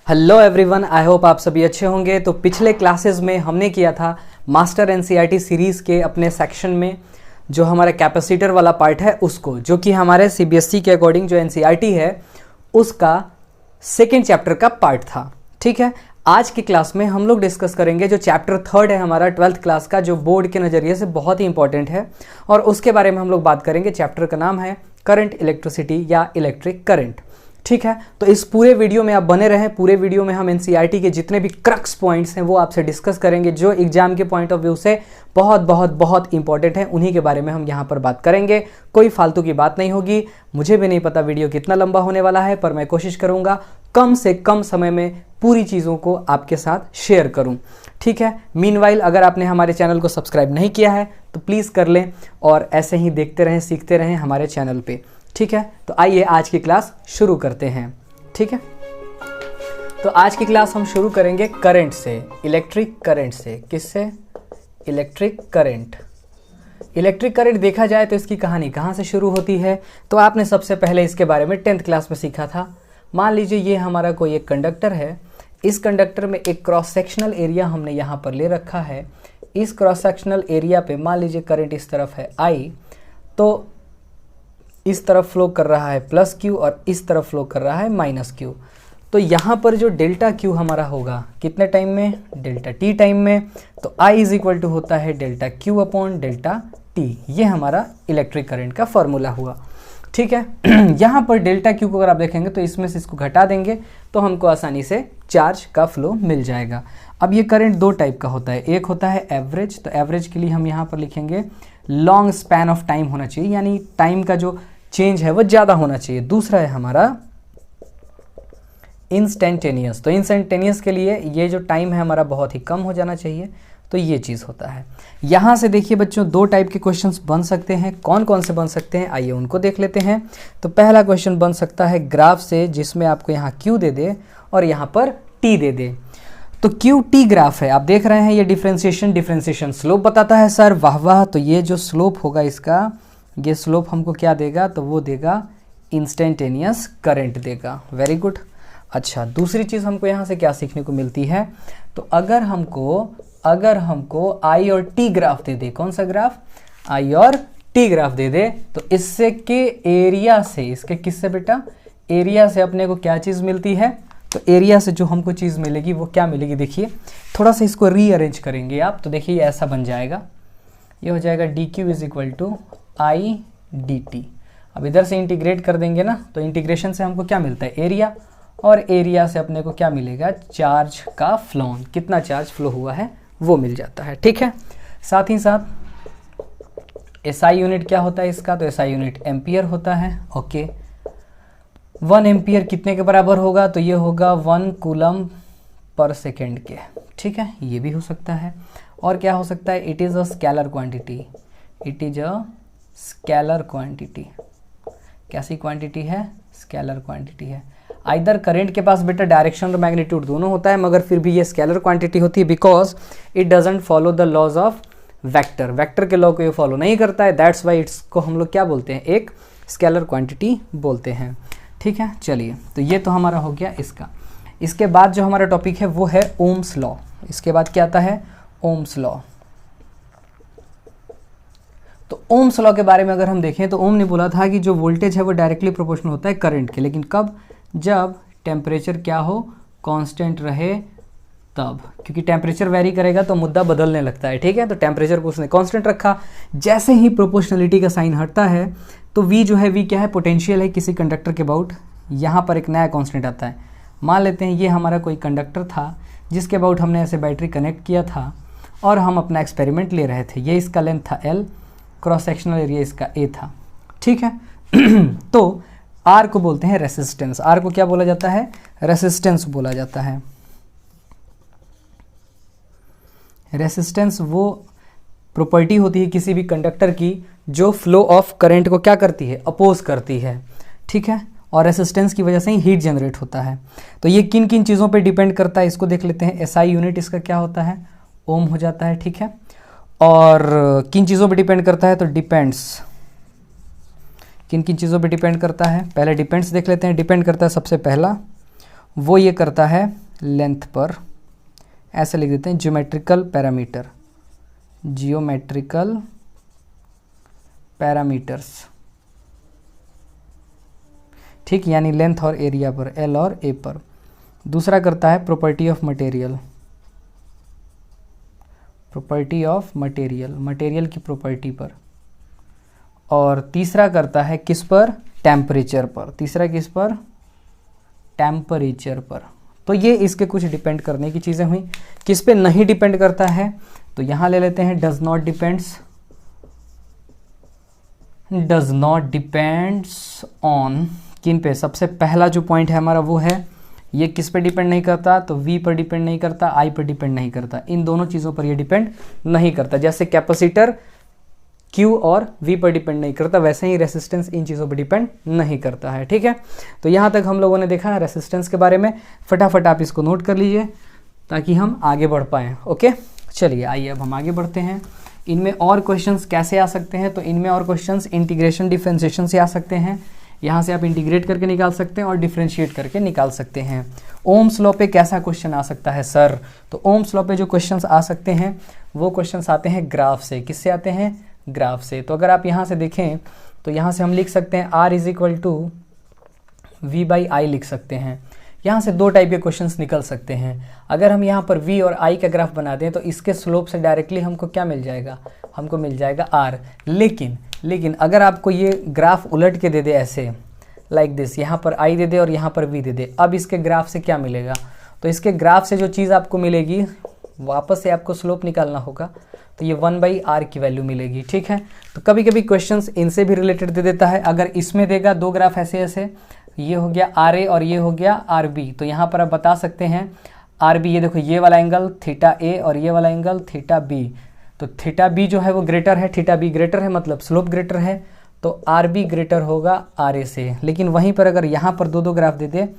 Hello everyone, I hope आप सभी अच्छे होंगे। तो पिछले क्लासेस में हमने किया था मास्टर एनसीईआरटी सीरीज़ के अपने सेक्शन में जो हमारा कैपेसिटर वाला पार्ट है उसको, जो कि हमारे सीबीएसई के अकॉर्डिंग जो एनसीईआरटी है उसका सेकेंड चैप्टर का पार्ट था। ठीक है, आज की क्लास में हम लोग डिस्कस करेंगे जो चैप्टर थर्ड है हमारा 12th क्लास का, जो बोर्ड के नज़रिए से बहुत ही इंपॉर्टेंट है और उसके बारे में हम लोग बात करेंगे। चैप्टर का नाम है करंट इलेक्ट्रिसिटी या इलेक्ट्रिक करंट। ठीक है, तो इस पूरे वीडियो में आप बने रहें। पूरे वीडियो में हम एनसीईआरटी के जितने भी क्रक्स पॉइंट्स हैं वो आपसे डिस्कस करेंगे, जो एग्जाम के पॉइंट ऑफ व्यू से बहुत बहुत बहुत इंपॉर्टेंट है। उन्हीं के बारे में हम यहाँ पर बात करेंगे। कोई फालतू की बात नहीं होगी। मुझे भी नहीं पता वीडियो कितना लंबा होने वाला है, पर मैं कोशिश करूँगा कम से कम समय में पूरी चीज़ों को आपके साथ शेयर करूँ। ठीक है, मीनवाइल अगर आपने हमारे चैनल को सब्सक्राइब नहीं किया है तो प्लीज़ कर लें और ऐसे ही देखते रहें, सीखते रहें हमारे चैनल पे। ठीक है, तो आइए आज की क्लास शुरू करते हैं। ठीक है, तो आज की क्लास हम शुरू करेंगे करंट से, इलेक्ट्रिक करंट से। किससे? Electric current. इलेक्ट्रिक करंट देखा जाए तो इसकी कहानी कहाँ से शुरू होती है, तो आपने सबसे पहले इसके बारे में 10th क्लास में सीखा था। मान लीजिए ये हमारा कोई एक कंडक्टर है। इस कंडक्टर में एक क्रॉस सेक्शनल एरिया हमने यहाँ पर ले रखा है। इस क्रॉस सेक्शनल एरिया पे मान लीजिए करंट इस तरफ है I, तो इस तरफ फ्लो कर रहा है प्लस Q और इस तरफ फ्लो कर रहा है माइनस Q। तो यहाँ पर जो डेल्टा Q हमारा होगा कितने टाइम में? डेल्टा T टाइम में। तो I इज इक्वल टू होता है delta Q upon delta T। ये हमारा इलेक्ट्रिक करंट का फॉर्मूला हुआ। ठीक है, यहाँ पर डेल्टा Q को अगर आप देखेंगे तो इसमें से इसको घटा देंगे तो हमको आसानी से चार्ज का फ्लो मिल जाएगा। अब ये करंट दो टाइप का होता है। एक होता है एवरेज, तो एवरेज के लिए हम यहाँ पर लिखेंगे लॉन्ग स्पैन ऑफ टाइम होना चाहिए, यानी टाइम का जो चेंज है वो ज़्यादा होना चाहिए। दूसरा है हमारा इंस्टेंटेनियस। तो इंस्टेंटेनियस के लिए ये जो टाइम है हमारा बहुत ही कम हो जाना चाहिए। तो ये चीज़ होता है। यहाँ से देखिए बच्चों, दो टाइप के क्वेश्चंस बन सकते हैं। कौन कौन से बन सकते हैं आइए उनको देख लेते हैं। तो पहला क्वेश्चन बन सकता है ग्राफ से, जिसमें आपको यहाँ Q दे दे और यहाँ पर T दे दे। तो QT ग्राफ है, आप देख रहे हैं ये डिफ्रेंसिएशन स्लोप बताता है। सर वाह वाह, तो ये जो स्लोप होगा इसका, ये स्लोप हमको क्या देगा? तो वो देगा इंस्टेंटेनियस करंट देगा। Very good. अच्छा, दूसरी चीज़ हमको यहाँ से क्या सीखने को मिलती है? तो अगर हमको I और T ग्राफ दे दे, कौन सा ग्राफ? I और T ग्राफ दे दे, तो इससे के एरिया से, इसके किससे बेटा? एरिया से अपने को क्या चीज़ मिलती है? तो एरिया से जो हमको चीज़ मिलेगी वो क्या मिलेगी? देखिए थोड़ा सा इसको रीअरेंज करेंगे आप, तो देखिए ऐसा बन जाएगा। ये हो जाएगा dq is equal to I dt। अब इधर से इंटीग्रेट कर देंगे ना, तो इंटीग्रेशन से हमको क्या मिलता है? एरिया, और एरिया से अपने को क्या मिलेगा? चार्ज का फ्लो, कितना चार्ज फ्लो हुआ है वो मिल जाता है। ठीक है, साथ ही साथ SI यूनिट क्या होता है इसका? तो SI यूनिट एम्पियर होता है। ओके, 1 एम्पियर कितने के बराबर होगा? तो ये होगा 1 कूलम पर सेकेंड के। ठीक है, ये भी हो सकता है। और क्या हो सकता है? It is a scalar quantity. It is a scalar quantity. कैसी क्वांटिटी है? स्केलर क्वांटिटी है। आइदर करंट के पास बेटा डायरेक्शन और मैग्नीट्यूड दोनों होता है, मगर फिर भी ये स्केलर क्वांटिटी होती है because it doesn't follow the laws of vector. Vector के लॉ को ये फॉलो नहीं करता है, दैट्स वाई इसको हम लोग क्या बोलते हैं? एक स्केलर क्वांटिटी बोलते हैं। ठीक है, चलिए, तो ये तो हमारा हो गया इसका। इसके बाद जो हमारा टॉपिक है वो है ओम्स लॉ। इसके बाद क्या आता है? Ohm's law. तो ओम्स लॉ के बारे में अगर हम देखें तो ओम ने बोला था कि जो वोल्टेज है वो डायरेक्टली प्रोपोर्शनल होता है करंट के, लेकिन कब? जब टेम्परेचर क्या हो? कांस्टेंट रहे तब, क्योंकि टेम्परेचर वेरी करेगा तो मुद्दा बदलने लगता है। ठीक है, तो टेम्परेचर को उसने कांस्टेंट रखा। जैसे ही प्रोपोर्शनलिटी का साइन हटता है तो V जो है, V क्या है? पोटेंशियल है किसी कंडक्टर के अबाउट। यहाँ पर एक नया कांस्टेंट आता है। मान लेते हैं ये हमारा कोई कंडक्टर था जिसके अबाउट हमने ऐसे बैटरी कनेक्ट किया था और हम अपना एक्सपेरिमेंट ले रहे थे। ये इसका लेंथ था L, क्रॉस सेक्शनल एरिया इसका A था। ठीक है, तो R को बोलते हैं रेसिस्टेंस। R को क्या बोला जाता है? रेसिस्टेंस बोला जाता है। रेसिस्टेंस वो प्रॉपर्टी होती है किसी भी कंडक्टर की जो फ्लो ऑफ करंट को क्या करती है? अपोज करती है। ठीक है, और रेसिस्टेंस की वजह से ही हीट जनरेट होता है। तो ये किन किन चीज़ों पे डिपेंड करता है इसको देख लेते हैं। SI यूनिट इसका क्या होता है? ओम हो जाता है। ठीक है, और किन चीज़ों पे डिपेंड करता है? तो डिपेंड्स। किन किन चीज़ों पे डिपेंड करता है? पहले डिपेंड्स देख लेते हैं। डिपेंड करता है सबसे पहला वो ये करता है लेंथ पर, ऐसे लिख देते हैं ज्योमेट्रिकल पैरामीटर, जियोमेट्रिकल पैरामीटर्स, ठीक, यानी लेंथ और एरिया पर, एल और ए पर। दूसरा करता है property of material, property of material, material की प्रॉपर्टी पर। और तीसरा करता है किस पर, टेम्परेचर पर। तीसरा किस पर, टेम्परेचर पर। तो ये इसके कुछ डिपेंड करने की चीज़ें हुई। किस पे नहीं डिपेंड करता है, तो यहाँ ले लेते हैं does not depends, does not depends on, किन पे, सबसे पहला जो पॉइंट है हमारा वो है ये किस पे डिपेंड नहीं करता, तो V पर डिपेंड नहीं करता, I पर डिपेंड नहीं करता, इन दोनों चीज़ों पर ये डिपेंड नहीं करता। जैसे कैपेसिटर Q और V पर डिपेंड नहीं करता, वैसे ही रेसिस्टेंस इन चीज़ों पर डिपेंड नहीं करता है, ठीक है। तो यहाँ तक हम लोगों ने देखा रेसिस्टेंस के बारे में। फटाफट आप इसको नोट कर लीजिए ताकि हम आगे बढ़ पाएँ। ओके, चलिए आइए अब हम आगे बढ़ते हैं। इनमें और क्वेश्चंस कैसे आ सकते हैं, तो इनमें और क्वेश्चंस इंटीग्रेशन डिफरेंशिएशन से आ सकते हैं। यहाँ से आप इंटीग्रेट करके निकाल सकते हैं और डिफरेंशिएट करके निकाल सकते हैं। ओम्स लॉ पे कैसा क्वेश्चन आ सकता है सर, तो ओम्स लॉ पे जो क्वेश्चंस आ सकते हैं वो क्वेश्चंस आते हैं ग्राफ से। किससे आते हैं, ग्राफ से। तो अगर आप यहाँ से देखें तो यहाँ से हम लिख सकते हैं R = V/I लिख सकते हैं। यहाँ से दो टाइप के क्वेश्चंस निकल सकते हैं। अगर हम यहाँ पर V और I का ग्राफ बना दें तो इसके स्लोप से डायरेक्टली हमको क्या मिल जाएगा, हमको मिल जाएगा R। लेकिन अगर आपको ये ग्राफ उलट के दे दे ऐसे लाइक दिस, यहाँ पर I दे दे और यहाँ पर V दे दे, अब इसके ग्राफ से क्या मिलेगा, तो इसके ग्राफ से जो चीज़ आपको मिलेगी वापस से आपको स्लोप निकालना होगा, तो ये 1/r की वैल्यू मिलेगी, ठीक है। तो कभी कभी क्वेश्चंस इनसे भी रिलेटेड दे देता है। अगर इसमें देगा दो ग्राफ ऐसे ऐसे, ये हो गया RA और ये हो गया RB, तो यहाँ पर आप बता सकते हैं RB, ये देखो ये वाला एंगल θA और ये वाला एंगल θB, तो θB जो है वो ग्रेटर है, θB ग्रेटर है, मतलब स्लोप ग्रेटर है, तो RB ग्रेटर होगा RA से। लेकिन वहीं पर अगर यहाँ पर दो ग्राफ दे दे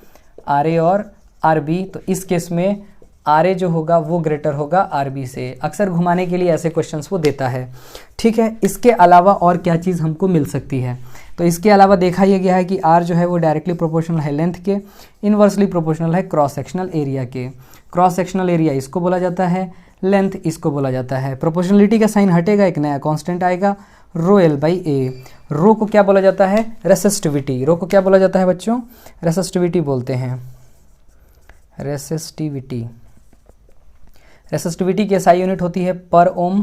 RA और RB, तो इस केस में RA जो होगा वो ग्रेटर होगा RB से। अक्सर घुमाने के लिए ऐसे क्वेश्चंस वो देता है, ठीक है। इसके अलावा और क्या चीज़ हमको मिल सकती है, तो इसके अलावा देखा यह गया है कि R जो है वो डायरेक्टली प्रोपोर्शनल है लेंथ के, इन्वर्सली प्रोपोर्शनल है क्रॉस सेक्शनल एरिया के। क्रॉस सेक्शनल एरिया इसको बोला जाता है, लेंथ इसको बोला जाता है। प्रोपोर्शनलिटी का साइन हटेगा, एक नया कांस्टेंट आएगा ρL/A। रो को क्या बोला जाता है, रेसिस्टिविटी। रो को क्या बोला जाता है बच्चों, रेसिस्टिविटी बोलते हैं, रेसिस्टिविटी। रेसिस्टिविटी की SI यूनिट होती है पर ओम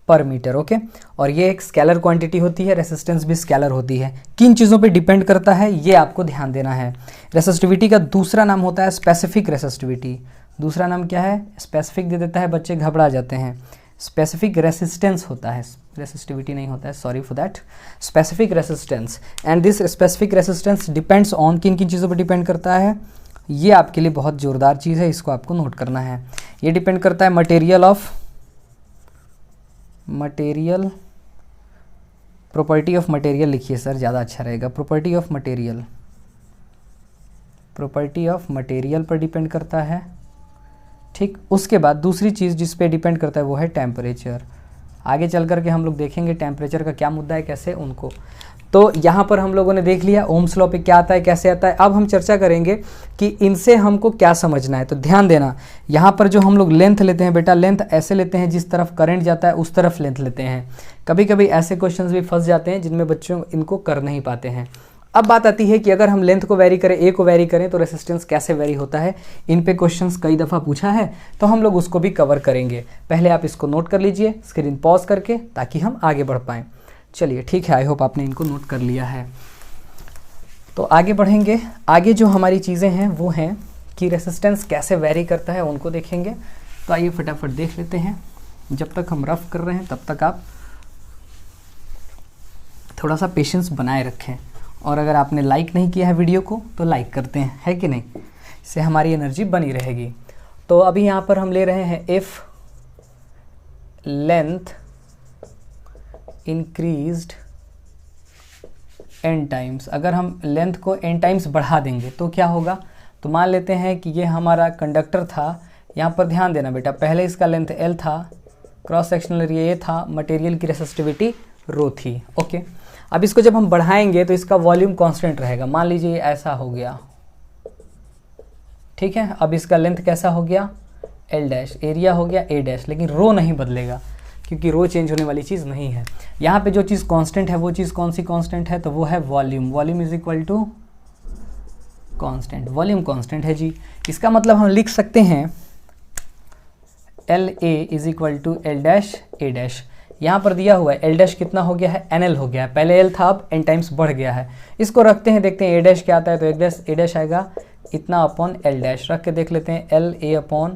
पर मीटर, ओके। और ये एक स्केलर क्वांटिटी होती है, रेसिस्टेंस भी स्केलर होती है। किन चीज़ों पे डिपेंड करता है ये आपको ध्यान देना है। रेसिस्टिविटी का दूसरा नाम होता है स्पेसिफिक रेसिस्टिविटी। दूसरा नाम क्या है, स्पेसिफिक दे देता है, बच्चे घबरा जाते हैं। स्पेसिफिक रेसिस्टेंस होता है, रेसिस्टिविटी नहीं होता है, sorry for that, specific resistance. And this specific resistance depends on, किन किन चीज़ों पर डिपेंड करता है, ये आपके लिए बहुत ज़ोरदार चीज़ है, इसको आपको नोट करना है। ये डिपेंड करता है मटेरियल, प्रॉपर्टी ऑफ मटेरियल लिखिए सर, ज़्यादा अच्छा रहेगा। प्रॉपर्टी ऑफ मटेरियल पर डिपेंड करता है, ठीक। उसके बाद दूसरी चीज़ जिस पे डिपेंड करता है वो है टेम्परेचर। आगे चल कर के हम लोग देखेंगे टेम्परेचर का क्या मुद्दा है, कैसे उनको। तो यहाँ पर हम लोगों ने देख लिया ओम्स लॉ पे क्या आता है, कैसे आता है। अब हम चर्चा करेंगे कि इनसे हमको क्या समझना है। तो ध्यान देना, यहाँ पर जो हम लोग लेंथ लेते हैं बेटा, लेंथ ऐसे लेते हैं जिस तरफ करंट जाता है उस तरफ लेंथ लेते हैं। कभी कभी ऐसे क्वेश्चंस भी फंस जाते हैं जिनमें बच्चों इनको कर नहीं पाते हैं। अब बात आती है कि अगर हम लेंथ को वेरी करें, ए को वेरी करें, तो रेसिस्टेंस कैसे वेरी होता है। इन पे क्वेश्चंस कई दफ़ा पूछा है, तो हम लोग उसको भी कवर करेंगे। पहले आप इसको नोट कर लीजिए स्क्रीन पॉज करके, ताकि हम आगे बढ़ पाएँ। चलिए ठीक है, आई होप आपने इनको नोट कर लिया है। तो आगे बढ़ेंगे। आगे जो हमारी चीज़ें हैं वो हैं कि रेसिस्टेंस कैसे वेरी करता है, उनको देखेंगे। तो आइए फटाफट देख लेते हैं। जब तक हम रफ कर रहे हैं तब तक आप थोड़ा सा पेशेंस बनाए रखें। और अगर आपने लाइक नहीं किया है वीडियो को तो लाइक करते हैं, है कि नहीं, इससे हमारी एनर्जी बनी रहेगी। तो अभी यहाँ पर हम ले रहे हैं if length increased n times. अगर हम लेंथ को n टाइम्स बढ़ा देंगे तो क्या होगा, तो मान लेते हैं कि ये हमारा कंडक्टर था। यहाँ पर ध्यान देना बेटा, पहले इसका लेंथ L था, क्रॉस सेक्शनल एरिया ये था, मटेरियल की रेसिस्टिविटी रो थी, ओके। अब इसको जब हम बढ़ाएंगे तो इसका वॉल्यूम कांस्टेंट रहेगा। मान लीजिए ये ऐसा हो गया, ठीक है। अब इसका लेंथ कैसा हो गया, एल डैश, एरिया हो गया ए डैश, लेकिन रो नहीं बदलेगा क्योंकि रो चेंज होने वाली चीज़ नहीं है। यहाँ पे जो चीज़ कांस्टेंट है वो चीज़ कौन सी कांस्टेंट है, तो वो है volume. Volume is equal to constant, volume constant है जी। इसका मतलब हम लिख सकते हैं L A is equal to L dash A dash. यहाँ पर दिया हुआ है एल डैश कितना हो गया है, एन एल हो गया है, पहले एल था अब एन टाइम्स बढ़ गया है। इसको रखते हैं, देखते हैं ए डैश क्या आता है, तो ए डैश आएगा इतना अपॉन एल डैश, रख के देख लेते हैं L A upon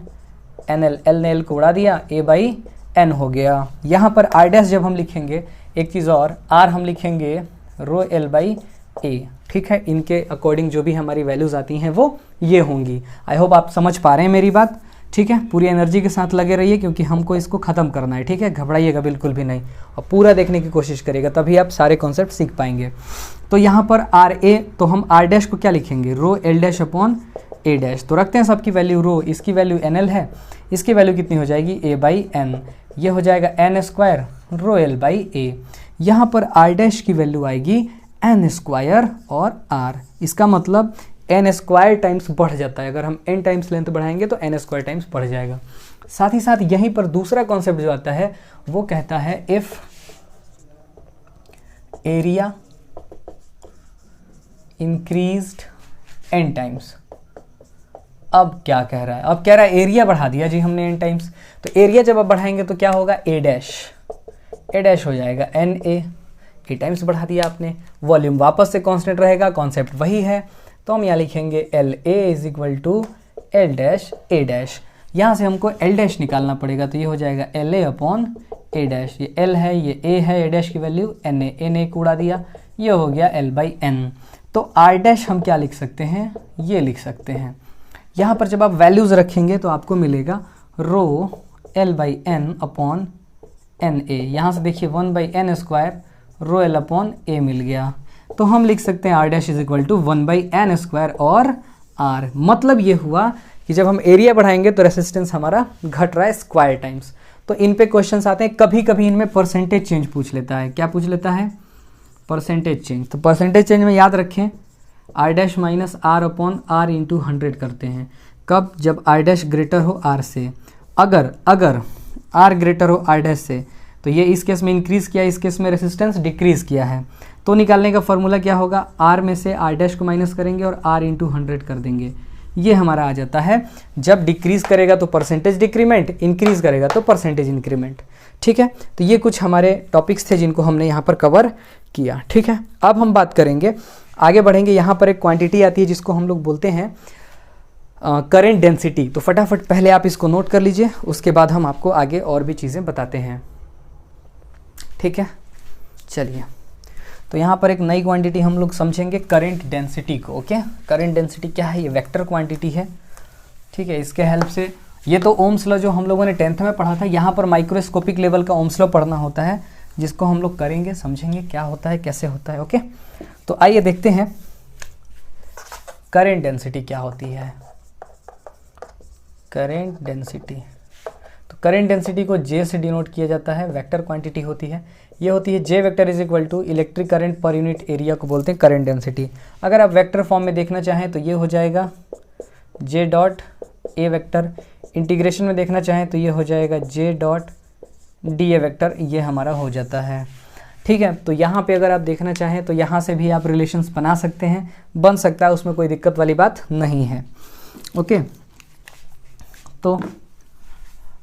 N L, L ने एल को उड़ा दिया, ए बाई एन हो गया। यहाँ पर आर डैश जब हम लिखेंगे, एक चीज़ और, आर हम लिखेंगे रो एल बाई ए, ठीक है। इनके अकॉर्डिंग जो भी हमारी वैल्यूज़ आती हैं वो ये होंगी। आई होप आप समझ पा रहे हैं मेरी बात, ठीक है। पूरी एनर्जी के साथ लगे रहिए क्योंकि हमको इसको ख़त्म करना है, ठीक है। घबराइएगा बिल्कुल भी नहीं और पूरा देखने की कोशिश करिएगा, तभी आप सारे कॉन्सेप्ट सीख पाएंगे। तो यहाँ पर आर ए, तो हम आर डैश को क्या लिखेंगे, रो एल डैश अपॉन ए डैश। तो रखते हैं सबकी वैल्यू, रो इसकी वैल्यू एन एल है, इसकी वैल्यू कितनी हो जाएगी, ए बाई एन, ये हो जाएगा N square rho L by A. यहाँ पर आर डैश की वैल्यू आएगी एन स्क्वायर और आर, इसका मतलब एन स्क्वायर टाइम्स बढ़ जाता है। अगर हम एन टाइम्स लेंथ बढ़ाएंगे तो एन स्क्वायर टाइम्स बढ़ जाएगा। साथ ही साथ यहीं पर दूसरा कॉन्सेप्ट जो आता है वो कहता है if area increased N times. अब क्या कह रहा है, अब कह रहा है एरिया बढ़ा दिया जी हमने एन टाइम्स, तो एरिया जब आप बढ़ाएंगे तो क्या होगा, ए डैश हो जाएगा एन ए टाइम्स बढ़ा दिया आपने। वॉल्यूम वापस से कांस्टेंट रहेगा, कॉन्सेप्ट वही है, तो हम यहाँ लिखेंगे L A is equal to L dash A dash. यहाँ से हमको एल डैश निकालना पड़ेगा, तो ये हो जाएगा L A upon A dash, ये एल है ये ए है, ए डैश की वैल्यू एन ए को उड़ा दिया, ये हो गया एल बाई एन। तो आर डैश हम क्या लिख सकते हैं, ये लिख सकते हैं। यहाँ पर जब आप वैल्यूज़ रखेंगे तो आपको मिलेगा rho L by N upon N A. यहाँ से देखिए 1 by N square rho L upon A मिल गया, तो हम लिख सकते हैं R dash is equal to 1 by N square और आर। मतलब ये हुआ कि जब हम एरिया बढ़ाएंगे तो रेसिस्टेंस हमारा घट रहा है स्क्वायर टाइम्स। तो इन पे क्वेश्चंस आते हैं, कभी कभी इनमें परसेंटेज चेंज पूछ लेता है। क्या पूछ लेता है, परसेंटेज चेंज। तो परसेंटेज चेंज में याद रखें R dash minus R upon R into 100 करते हैं। कब, जब आर डैश ग्रेटर हो आर से। अगर आर ग्रेटर हो आर डैश से, तो ये इस केस में इंक्रीज़ किया, इस केस में रेसिस्टेंस डिक्रीज़ किया है। तो निकालने का फॉर्मूला क्या होगा, आर में से आर डैश को माइनस करेंगे और आर इंटू 100 कर देंगे। ये हमारा आ जाता है, जब डिक्रीज़ करेगा तो परसेंटेज डिक्रीमेंट, इंक्रीज़ करेगा तो परसेंटेज इंक्रीमेंट, ठीक है। तो ये कुछ हमारे टॉपिक्स थे जिनको हमने यहाँ पर कवर किया, ठीक है। अब हम बात करेंगे, आगे बढ़ेंगे। यहाँ पर एक क्वांटिटी आती है जिसको हम लोग बोलते हैं करेंट डेंसिटी। तो फटाफट पहले आप इसको नोट कर लीजिए, उसके बाद हम आपको आगे और भी चीज़ें बताते हैं, ठीक है। चलिए, तो यहाँ पर एक नई क्वांटिटी हम लोग समझेंगे, करंट डेंसिटी को। ओके, करंट डेंसिटी क्या है, ये वेक्टर क्वांटिटी है, ठीक है। इसके हेल्प से, ये तो ओम्स लॉ जो हम लोगों ने 10th में पढ़ा था, यहाँ पर माइक्रोस्कोपिक लेवल का ओम्स लॉ पढ़ना होता है, जिसको हम लोग करेंगे, समझेंगे क्या होता है, कैसे होता है। ओके, तो आइए देखते हैं करंट डेंसिटी क्या होती है। करंट डेंसिटी, तो करंट डेंसिटी को जे से डिनोट किया जाता है, वेक्टर क्वांटिटी होती है। ये होती है J vector is equal to electric current per unit area को बोलते हैं करंट डेंसिटी। अगर आप वेक्टर फॉर्म में देखना चाहें तो ये हो जाएगा J dot A vector, integration में देखना चाहें तो ये हो जाएगा J dot D A vector, ये हमारा हो जाता है, ठीक है। तो यहाँ पे अगर आप देखना चाहें तो यहाँ से भी आप रिलेशंस बना सकते हैं, बन सकता है, उसमें कोई दिक्कत वाली बात नहीं है। ओके, तो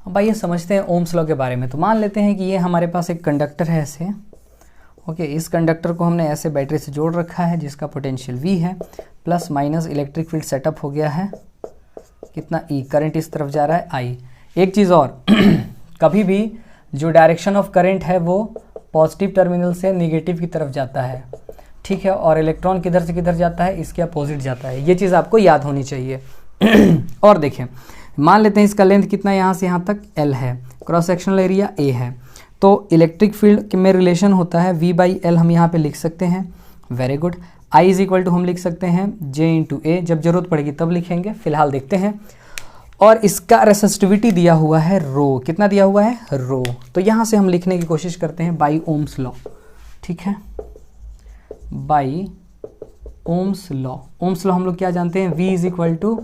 अब आइए समझते हैं ओम्स लॉ के बारे में। तो मान लेते हैं कि ये हमारे पास एक कंडक्टर है ऐसे, ओके। इस कंडक्टर को हमने ऐसे बैटरी से जोड़ रखा है जिसका पोटेंशियल V है, plus minus electric field setup हो गया है, कितना E, करंट इस तरफ जा रहा है I। एक चीज़ और कभी भी जो डायरेक्शन ऑफ करंट है वो पॉजिटिव टर्मिनल से निगेटिव की तरफ जाता है, ठीक है, और इलेक्ट्रॉन किधर से किधर जाता है, इसके अपोजिट जाता है। ये चीज़ आपको याद होनी चाहिए। और देखें, मान लेते हैं इसका लेंथ कितना है, यहाँ से यहाँ तक L है, क्रॉस सेक्शनल एरिया A है, तो इलेक्ट्रिक फील्ड में रिलेशन होता है V बाई L, हम यहाँ पे लिख सकते हैं। Very good. I is equal to हम लिख सकते हैं J इंटू ए, जब जरूरत पड़ेगी तब लिखेंगे, फिलहाल देखते हैं। और इसका रेसिस्टिविटी दिया हुआ है रो, कितना दिया हुआ है, रो। तो यहाँ से हम लिखने की कोशिश करते हैं बाई ओम्स लॉ, ठीक है, by Ohm's law. Ohm's law हम लोग क्या जानते हैं, V is equal to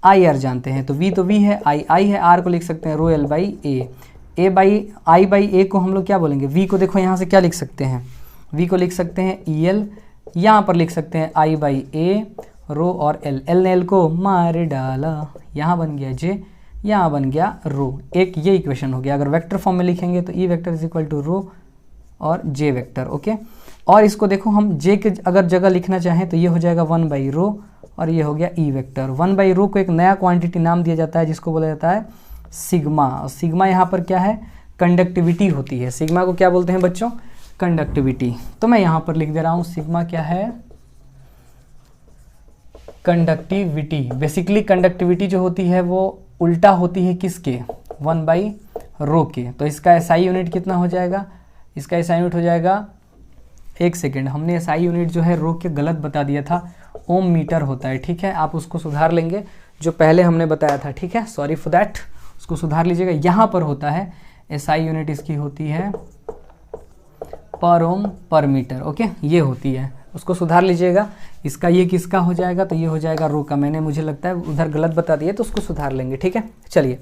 I R जानते हैं, तो वी तो वी है, आई आई है, आर को लिख सकते हैं rho L by A by I by A को हम लोग क्या बोलेंगे, वी को देखो यहाँ से क्या लिख सकते हैं, वी को लिख सकते हैं ई एल, यहाँ पर लिख सकते हैं आई बाई ए रो और एल, एल ने एल को मार डाला, यहाँ बन गया जे, यहाँ बन गया रो। एक ये इक्वेशन हो गया। अगर वेक्टर फॉर्म में लिखेंगे तो E vector is equal to rho और जे वेक्टर, ओके। और इसको देखो हम जे के अगर जगह लिखना चाहें तो ये हो जाएगा 1 बाई रो और ये हो गया ई वेक्टर। 1 बाई रो को एक नया क्वांटिटी नाम दिया जाता है जिसको बोला जाता है सिग्मा। सिग्मा यहाँ पर क्या है, कंडक्टिविटी होती है। सिग्मा को क्या बोलते हैं बच्चों, कंडक्टिविटी। तो मैं यहाँ पर लिख दे रहा हूँ सिग्मा क्या है, कंडक्टिविटी। बेसिकली कंडक्टिविटी जो होती है वो उल्टा होती है किसके, 1 बाई रो के। तो इसका एसआई यूनिट कितना हो जाएगा, इसका एसआई यूनिट हो जाएगा, एक सेकेंड, हमने एसआई यूनिट जो है रो के गलत बता दिया था, ओम मीटर होता है, ठीक है। आप उसको सुधार लेंगे जो पहले हमने बताया था, ठीक है, सॉरी फॉर दैट, उसको सुधार लीजिएगा। यहाँ पर होता है एसआई यूनिट इसकी होती है पर ओम पर मीटर, ओके, ये होती है, उसको सुधार लीजिएगा। इसका ये किसका हो जाएगा, तो ये हो जाएगा रो का। मैंने मुझे लगता है उधर गलत बता दिया तो उसको सुधार लेंगे, ठीक है। चलिए,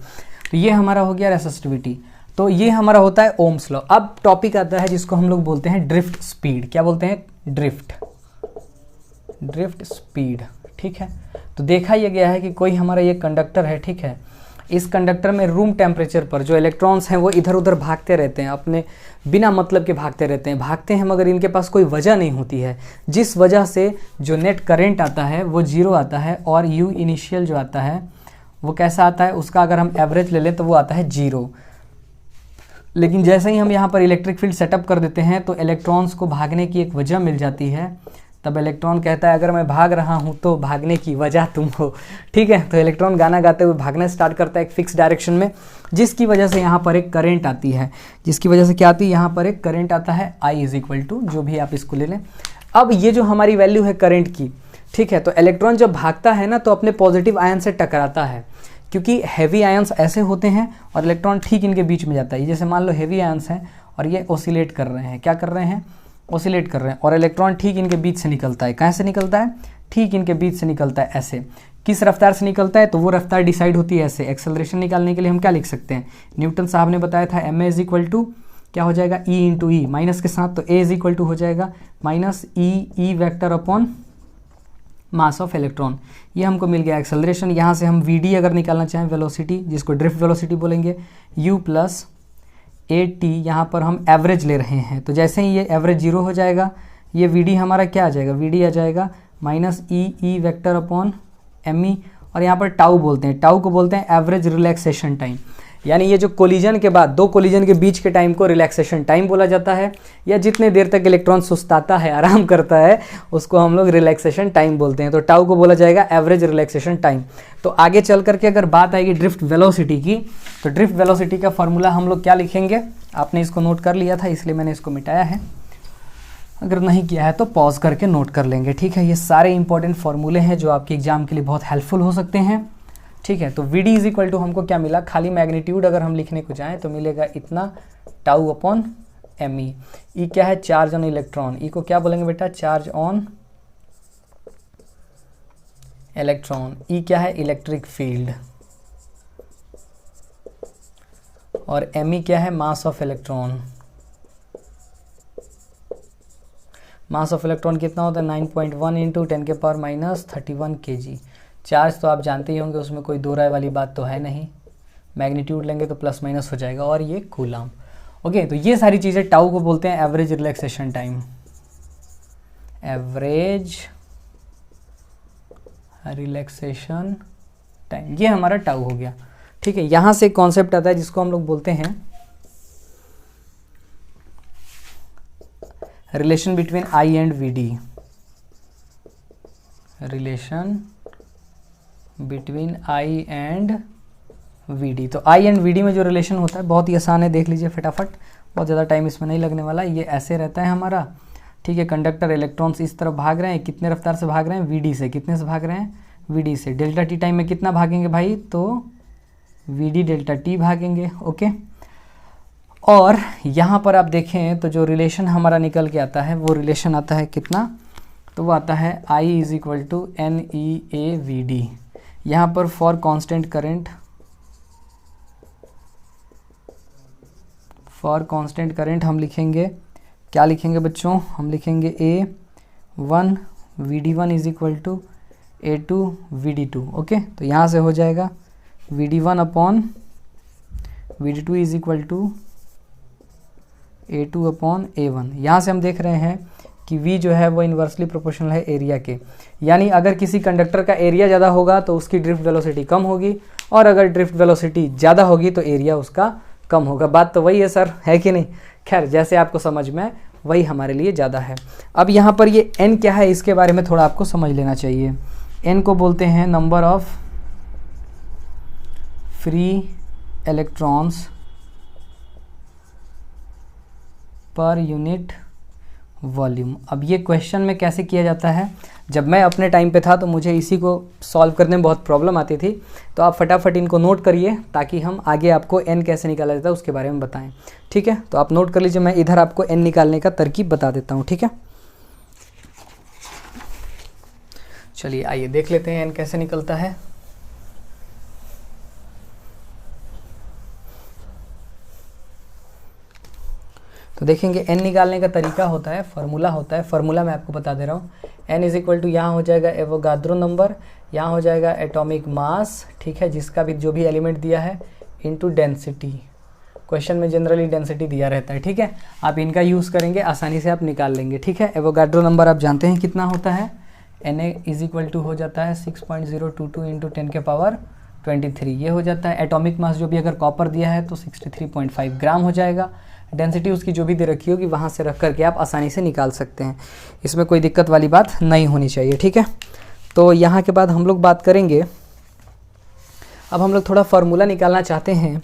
तो ये हमारा हो गया रेसिस्टिविटी, तो ये हमारा होता है ओम्स लॉ। अब टॉपिक आता है जिसको हम लोग बोलते हैं ड्रिफ्ट स्पीड। क्या बोलते हैं, ड्रिफ्ट स्पीड, ठीक है। तो देखा यह गया है कि कोई हमारा ये कंडक्टर है, ठीक है, इस कंडक्टर में रूम टेम्परेचर पर जो इलेक्ट्रॉन्स हैं वो इधर उधर भागते रहते हैं, अपने बिना मतलब के भागते रहते हैं, भागते हैं मगर इनके पास कोई वजह नहीं होती है, जिस वजह से जो नेट करंट आता है वो जीरो आता है और यू इनिशियल जो आता है वो कैसा आता है, उसका अगर हम एवरेज ले लें तो वो आता है जीरो। लेकिन जैसे ही हम यहाँ पर इलेक्ट्रिक फील्ड सेटअप कर देते हैं तो इलेक्ट्रॉन्स को भागने की एक वजह मिल जाती है। तब इलेक्ट्रॉन कहता है अगर मैं भाग रहा हूँ तो भागने की वजह तुम हो, ठीक है। तो इलेक्ट्रॉन गाना गाते हुए भागना स्टार्ट करता है एक फिक्स डायरेक्शन में, जिसकी वजह से यहाँ पर एक करंट आती है, जिसकी वजह से क्या आती है, यहाँ पर एक करंट आता है I इज इक्वल टू, जो भी आप इसको ले लें। अब ये जो हमारी वैल्यू है करंट की, ठीक है, तो इलेक्ट्रॉन जब भागता है ना तो अपने पॉजिटिव आयन से टकराता है, क्योंकि हैवी आयंस ऐसे होते हैं और इलेक्ट्रॉन ठीक इनके बीच में जाता है। जैसे मान लो हैवी आयंस हैं और ये ओसिलेट कर रहे हैं, क्या कर रहे हैं, ओसिलेट कर रहे हैं, और इलेक्ट्रॉन ठीक इनके बीच से निकलता है। कहाँ से निकलता है, ठीक इनके बीच से निकलता है। ऐसे किस रफ्तार से निकलता है, तो वो रफ्तार डिसाइड होती है ऐसे। एक्सेलरेशन निकालने के लिए हम क्या लिख सकते हैं, न्यूटन साहब ने बताया था ma इज इक्वल टू क्या हो जाएगा, e इंटू ई, माइनस के साथ, तो a इज इक्वल टू हो जाएगा minus E vector upon mass of electron. ये हमको मिल गया एक्सेलरेशन। यहाँ से हम vd अगर निकालना चाहें, वेलोसिटी, जिसको ड्रिफ्ट वेलोसिटी बोलेंगे, u प्लस ए टी, यहाँ पर हम एवरेज ले रहे हैं, तो जैसे ही ये एवरेज जीरो हो जाएगा, ये vd हमारा क्या आ जाएगा, vd आ जाएगा minus E vector upon M E, और यहाँ पर टाउ बोलते हैं, टाउ को बोलते हैं एवरेज रिलैक्सेशन टाइम। यानी ये जो कोलिजन के बाद, दो कोलिजन के बीच के टाइम को रिलैक्सेशन टाइम बोला जाता है, या जितने देर तक इलेक्ट्रॉन सुस्ताता है, आराम करता है, उसको हम लोग रिलैक्सेशन टाइम बोलते हैं। तो टाउ को बोला जाएगा एवरेज रिलैक्सेशन टाइम। तो आगे चल करके अगर बात आएगी ड्रिफ्ट वेलोसिटी की, तो ड्रिफ्ट वेलोसिटी का फॉर्मूला हम लोग क्या लिखेंगे, आपने इसको नोट कर लिया था इसलिए मैंने इसको मिटाया है, अगर नहीं किया है तो पॉज करके नोट कर लेंगे, ठीक है। ये सारे इंपॉर्टेंट फार्मूले हैं जो आपके एग्जाम के लिए बहुत हेल्पफुल हो सकते हैं, ठीक है। तो vd इज इक्वल टू हमको क्या मिला, खाली मैग्नीट्यूड अगर हम लिखने को जाएं तो मिलेगा इतना टाउ अपॉन एम ई। ई क्या है, चार्ज ऑन इलेक्ट्रॉन, ई को क्या बोलेंगे बेटा, चार्ज ऑन इलेक्ट्रॉन। ई क्या है, इलेक्ट्रिक फील्ड, और एम ई क्या है, mass of electron. Mass of electron कितना होता है, 9.1 इंटू 10 के पावर माइनस 31 kg। चार्ज तो आप जानते ही होंगे, उसमें कोई दो राय वाली बात तो है नहीं, मैग्नीट्यूड लेंगे तो प्लस माइनस हो जाएगा, और ये कूलम, ओके। तो ये सारी चीज़ें टाउ को बोलते हैं average relaxation time, average relaxation time, ये हमारा टाउ हो गया, ठीक है। यहाँ से एक कॉन्सेप्ट आता है जिसको हम लोग बोलते हैं relation between I and vd, relation between I and vd। तो आई एंड vd में जो रिलेशन होता है बहुत ही आसान है, देख लीजिए फटाफट, बहुत ज़्यादा टाइम इसमें नहीं लगने वाला। ये ऐसे रहता है हमारा, ठीक है, कंडक्टर इलेक्ट्रॉन्स इस तरफ भाग रहे हैं, कितने रफ्तार से भाग रहे हैं, vd से, कितने से भाग रहे हैं, vd से। डेल्टा टी टाइम में कितना भागेंगे भाई, तो vd डेल्टा टी भागेंगे, ओके। और यहाँ पर आप देखें तो जो रिलेशन हमारा निकल के आता है वो रिलेशन आता है कितना, तो वो आता है I is equal to NEA VD। यहाँ पर फॉर कांस्टेंट करंट हम लिखेंगे, क्या लिखेंगे बच्चों, हम लिखेंगे A1 VD1 is equal to A2 VD2। Okay, तो यहाँ से हो जाएगा VD1 upon VD2 is equal to A2 upon A1। यहाँ से हम देख रहे हैं कि V जो है वो इन्वर्सली प्रोपोर्शनल है एरिया के, यानी अगर किसी कंडक्टर का एरिया ज़्यादा होगा तो उसकी ड्रिफ्ट वेलोसिटी कम होगी, और अगर ड्रिफ्ट वेलोसिटी ज़्यादा होगी तो एरिया उसका कम होगा। बात तो वही है सर, है कि नहीं? खैर, जैसे आपको समझ में वही हमारे लिए ज़्यादा है। अब यहाँ पर ये n क्या है, इसके बारे में थोड़ा आपको समझ लेना चाहिए। n को बोलते हैं number of free electrons per unit volume. अब ये क्वेश्चन में कैसे किया जाता है, जब मैं अपने टाइम पे था तो मुझे इसी को सॉल्व करने में बहुत प्रॉब्लम आती थी, तो आप फटाफट इनको नोट करिए ताकि हम आगे आपको n कैसे निकाला जाता है उसके बारे में बताएं। ठीक है, तो आप नोट कर लीजिए, मैं इधर आपको n निकालने का तरकीब बता देता हूँ। ठीक है, चलिए आइए देख लेते हैं n कैसे निकलता है। तो देखेंगे n निकालने का तरीका होता है, फार्मूला होता है, फार्मूला मैं आपको बता दे रहा हूँ। n इज इक्वल टू यहाँ हो जाएगा एवोगाद्रो नंबर, यहाँ हो जाएगा एटॉमिक मास, ठीक है, जिसका भी जो भी एलिमेंट दिया है, इनटू डेंसिटी। क्वेश्चन में जनरली डेंसिटी दिया रहता है। ठीक है, आप इनका यूज़ करेंगे, आसानी से आप निकाल लेंगे। ठीक है, एवोगाड्रो नंबर आप जानते हैं कितना होता है, Na इज इक्वल टू हो जाता है 6.022 इंटू 10 के पावर 23, ये हो जाता है। एटॉमिक मास जो भी अगर कॉपर दिया है तो 63.5 ग्राम हो जाएगा। डेंसिटी उसकी जो भी दे रखी होगी वहाँ से रख करके आप आसानी से निकाल सकते हैं, इसमें कोई दिक्कत वाली बात नहीं होनी चाहिए। ठीक है, तो यहाँ के बाद हम लोग बात करेंगे, अब हम लोग थोड़ा फार्मूला निकालना चाहते हैं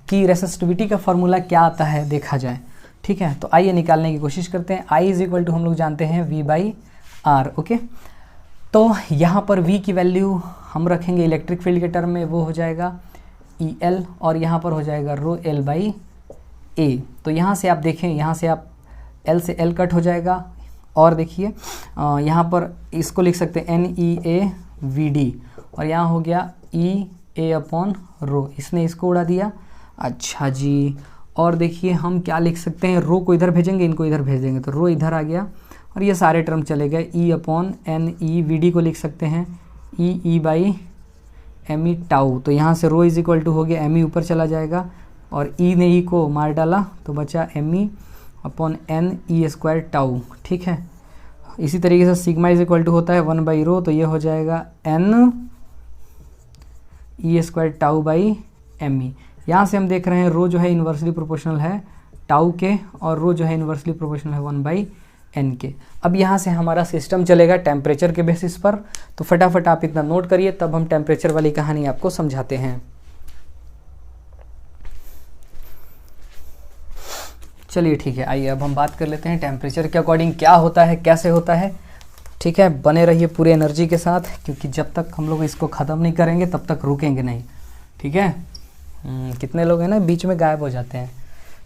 कि रेसिस्टिविटी का फार्मूला क्या आता है देखा जाए। ठीक है, तो आइए निकालने की कोशिश करते हैं। I इज इक्वल टू हम लोग जानते हैं V/R। ओके, तो यहाँ पर V की वैल्यू हम रखेंगे इलेक्ट्रिक फील्ड के टर्म में, वो हो जाएगा EL, और यहाँ पर हो जाएगा ρL/A। तो यहाँ से आप देखें, यहाँ से आप L से L कट हो जाएगा, और देखिए यहाँ पर इसको लिख सकते हैं NEAVD, और यहाँ हो गया EA अपॉन रो, इसने इसको उड़ा दिया। अच्छा जी, और देखिए हम क्या लिख सकते हैं, रो को इधर भेजेंगे, इनको इधर भेज देंगे तो रो इधर आ गया, और ये सारे टर्म चले गए। E अपॉन NEVD को लिख सकते हैं EE/ME टाउ, तो यहाँ से रो इज इक्वल टू हो गया ME ऊपर चला जाएगा, और E ने E को मार डाला तो बचा ME अपॉन NE² टाउ। ठीक है, इसी तरीके से सिग्मा इज इक्वल टू होता है 1/रो, तो ये हो जाएगा NE² टाउ/ME। यहाँ से हम देख रहे हैं रो जो है इन्वर्सली प्रोपोर्शनल है टाउ के, और रो जो है इन्वर्सली प्रोपोर्शनल है 1/n के। अब यहाँ से हमारा सिस्टम चलेगा टेम्परेचर के बेसिस पर, तो फटाफट आप इतना नोट करिए, तब हम टेम्परेचर वाली कहानी आपको समझाते हैं। चलिए ठीक है, आइए अब हम बात कर लेते हैं टेम्परेचर के अकॉर्डिंग क्या होता है, कैसे होता है। ठीक है, बने रहिए पूरे एनर्जी के साथ, क्योंकि जब तक हम लोग इसको ख़त्म नहीं करेंगे तब तक रुकेंगे नहीं। ठीक है, कितने लोग हैं ना बीच में गायब हो जाते हैं।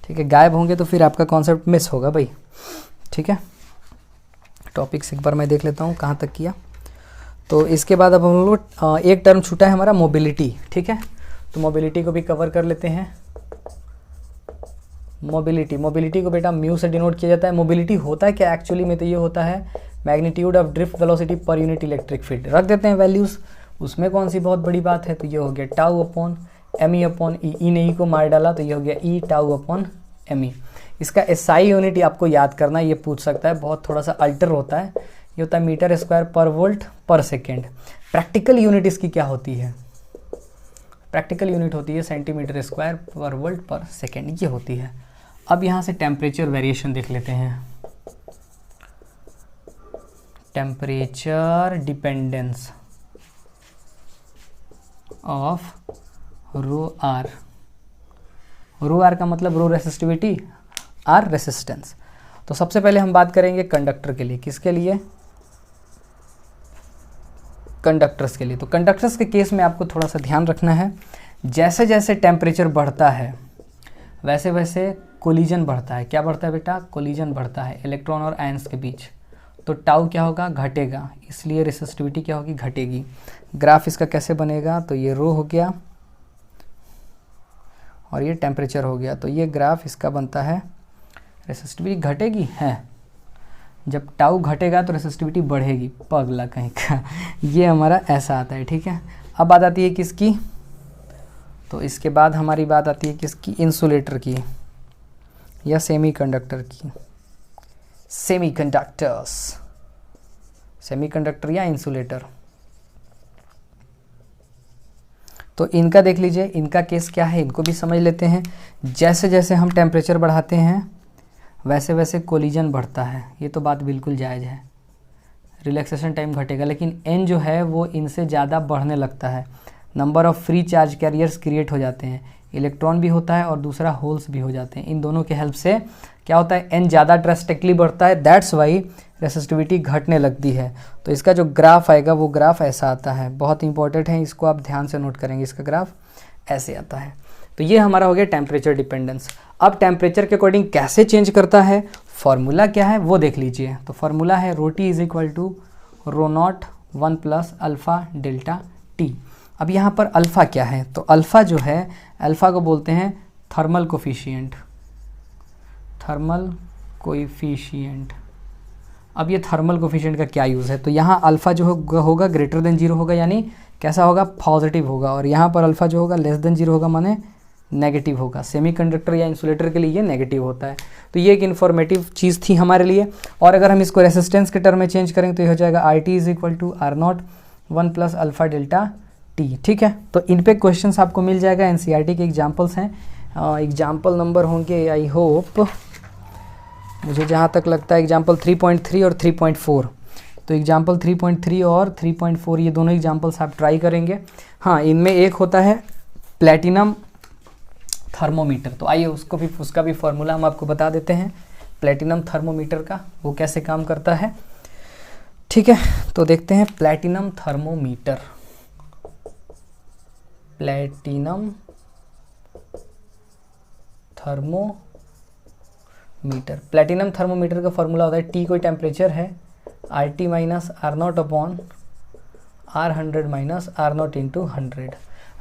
ठीक है, गायब होंगे तो फिर आपका कॉन्सेप्ट मिस होगा भाई। ठीक है, टॉपिक्स एक बार मैं देख लेता हूँ कहाँ तक किया। तो इसके बाद अब हम लोग एक टर्म छूटा है हमारा मोबिलिटी। ठीक है, तो मोबिलिटी को भी कवर कर लेते हैं। मोबिलिटी को बेटा म्यू से डिनोट किया जाता है। मोबिलिटी होता है क्या एक्चुअली में, तो ये होता है magnitude of drift velocity per unit electric field. रख देते हैं वैल्यूज़, उसमें कौन सी बहुत बड़ी बात है, तो ये हो गया tau upon ME upon E ने E को मार डाला तो ये हो गया E टाउ अपॉन ME। इसका SI यूनिट आपको याद करना, ये पूछ सकता है, बहुत थोड़ा सा अल्टर होता है, ये होता है मीटर स्क्वायर पर वोल्ट पर सेकेंड। प्रैक्टिकल यूनिट इसकी क्या होती है, प्रैक्टिकल यूनिट होती है सेंटीमीटर स्क्वायर पर वोल्ट पर सेकेंड, ये होती है। अब यहाँ से टेम्परेचर वेरिएशन देख लेते हैं। Temperature dependence of ρR। ρR का मतलब रो रेसिस्टिविटी, R रेसिस्टेंस। तो सबसे पहले हम बात करेंगे कंडक्टर के लिए। किसके लिए, कंडक्टर्स के लिए। तो कंडक्टर्स के केस में आपको थोड़ा सा ध्यान रखना है, जैसे जैसे टेम्परेचर बढ़ता है वैसे वैसे कोलिजन बढ़ता है। क्या बढ़ता है बेटा, कोलिजन बढ़ता है इलेक्ट्रॉन और आयंस के बीच। तो टाउ क्या होगा, घटेगा, इसलिए रेसिस्टिविटी क्या होगी, घटेगी। ग्राफ इसका कैसे बनेगा, तो ये रो हो गया और ये टेम्परेचर हो गया, तो ये ग्राफ इसका बनता है, रेसिस्टिविटी घटेगी है, जब टाउ घटेगा तो रेसिस्टिविटी बढ़ेगी, पगला कहीं का। ये हमारा ऐसा आता है, ठीक है। अब बात आती है किसकी, तो इसके बाद हमारी बात आती है किसकी, इंसुलेटर की या सेमीकंडक्टर की। सेमीकंडक्टर्स, सेमीकंडक्टर या इंसुलेटर, तो इनका देख लीजिए, इनका केस क्या है, इनको भी समझ लेते हैं। जैसे जैसे हम टेम्परेचर बढ़ाते हैं वैसे वैसे कोलिजन बढ़ता है, ये तो बात बिल्कुल जायज़ है, रिलैक्सेशन टाइम घटेगा, लेकिन एन जो है वो इनसे ज़्यादा बढ़ने लगता है, number of free charge carriers create हो जाते हैं, इलेक्ट्रॉन भी होता है और दूसरा होल्स भी हो जाते हैं। इन दोनों के हेल्प से क्या होता है, एन ज़्यादा ड्रास्टिकली बढ़ता है, दैट्स वाई रेसिस्टिविटी घटने लगती है। तो इसका जो ग्राफ आएगा वो ग्राफ ऐसा आता है, बहुत इंपॉर्टेंट है, इसको आप ध्यान से नोट करेंगे, इसका ग्राफ ऐसे आता है। तो ये हमारा हो गया टेम्परेचर डिपेंडेंस। अब टेम्परेचर के अकॉर्डिंग कैसे चेंज करता है, फॉर्मूला क्या है वो देख लीजिए। तो फॉर्मूला है rho T is equal to rho naught 1 plus alpha delta T. अब यहाँ पर अल्फ़ा क्या है, तो अल्फ़ा जो है, अल्फ़ा को बोलते हैं थर्मल कोफिशिएंट, थर्मल कोएफिशिएंट। अब ये थर्मल कोफिशिएंट का क्या यूज़ है, तो यहाँ अल्फ़ा जो होगा ग्रेटर देन 0 होगा, यानी कैसा होगा, पॉजिटिव होगा, और यहाँ पर अल्फ़ा जो होगा लेस देन 0 होगा, माने नेगेटिव होगा। सेमीकंडक्टर या इंसुलेटर के लिए ये नेगेटिव होता है। तो ये एक इन्फॉर्मेटिव चीज़ थी हमारे लिए। और अगर हम इसको रेसिस्टेंस के टर्म में चेंज करेंगे तो ये हो जाएगा R T is equal to R naught 1 plus alpha delta T, ठीक है। तो इन पे क्वेश्चंस आपको मिल जाएगा, एनसीईआरटी के एग्जांपल्स हैं, एग्जांपल नंबर होंगे आई होप, मुझे जहाँ तक लगता है एग्जांपल 3.3 और 3.4। तो एग्जांपल 3.3 और 3.4 ये दोनों एग्जांपल्स आप ट्राई करेंगे। हाँ, इनमें एक होता है प्लेटिनम थर्मोमीटर, तो आइए उसका भी फॉर्मूला हम आपको बता देते हैं, प्लेटिनम थर्मोमीटर का वो कैसे काम करता है, ठीक है। तो देखते हैं platinum thermometer, platinum thermometer. Platinum thermometer का फॉर्मूला होता है, टी कोई टेम्परेचर है, R T minus R naught upon R 100 minus R naught into 100।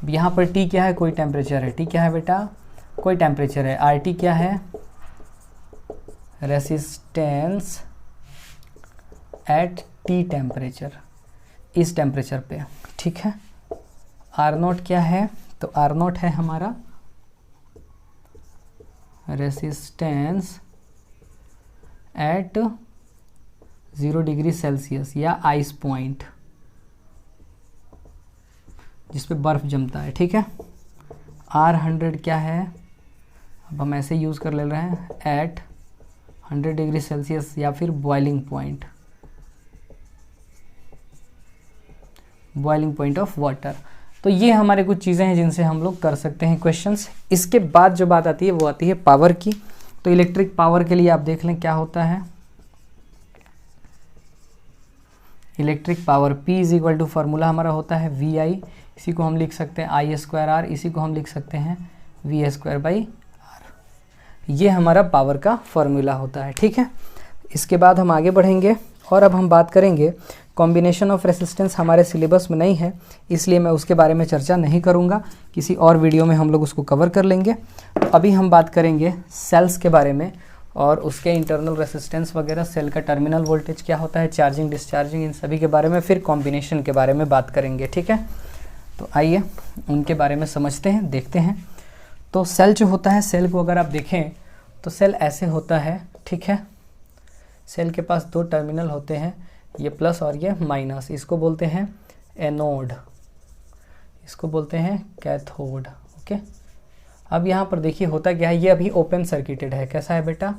अब यहाँ पर टी क्या है, कोई टेम्परेचर है, टी क्या है बेटा, कोई टेम्परेचर है, आर टी क्या है, रेसिस्टेंस एट टी टेम्परेचर, इस टेम्परेचर पे, ठीक है। आर नॉट क्या है, तो आर नॉट है हमारा रेसिस्टेंस एट 0 डिग्री सेल्सियस या आइस पॉइंट, जिस पे बर्फ़ जमता है, ठीक है। आर 100 क्या है, अब हम ऐसे यूज़ कर ले रहे हैं, एट 100 डिग्री सेल्सियस या फिर बॉइलिंग पॉइंट ऑफ वाटर। तो ये हमारे कुछ चीज़ें हैं जिनसे हम लोग कर सकते हैं क्वेश्चंस। इसके बाद जो बात आती है वो आती है पावर की। तो इलेक्ट्रिक पावर के लिए आप देख लें क्या होता है, electric power P is equal to formula हमारा होता है VI, इसी को हम लिख सकते हैं I²R, इसी को हम लिख सकते हैं VA²/R। ये हमारा पावर का फार्मूला होता है, ठीक है। इसके बाद हम आगे बढ़ेंगे और अब हम बात करेंगे, कॉम्बिनेशन ऑफ रेसिस्टेंस हमारे सिलेबस में नहीं है, इसलिए मैं उसके बारे में चर्चा नहीं करूंगा, किसी और वीडियो में हम लोग उसको कवर कर लेंगे। तो अभी हम बात करेंगे सेल्स के बारे में और उसके इंटरनल रेसिस्टेंस वगैरह, सेल का टर्मिनल वोल्टेज क्या होता है, चार्जिंग डिस्चार्जिंग, इन सभी के बारे में, फिर कॉम्बिनेशन के बारे में बात करेंगे, ठीक है। तो आइए उनके बारे में समझते हैं, देखते हैं। तो सेल जो होता है, सेल को अगर आप देखें तो सेल ऐसे होता है, ठीक है। सेल के पास दो टर्मिनल होते हैं, ये प्लस और ये माइनस, इसको बोलते हैं एनोड, इसको बोलते हैं कैथोड, ओके। अब यहाँ पर देखिए होता क्या है, ये अभी ओपन सर्किटेड है, कैसा है बेटा,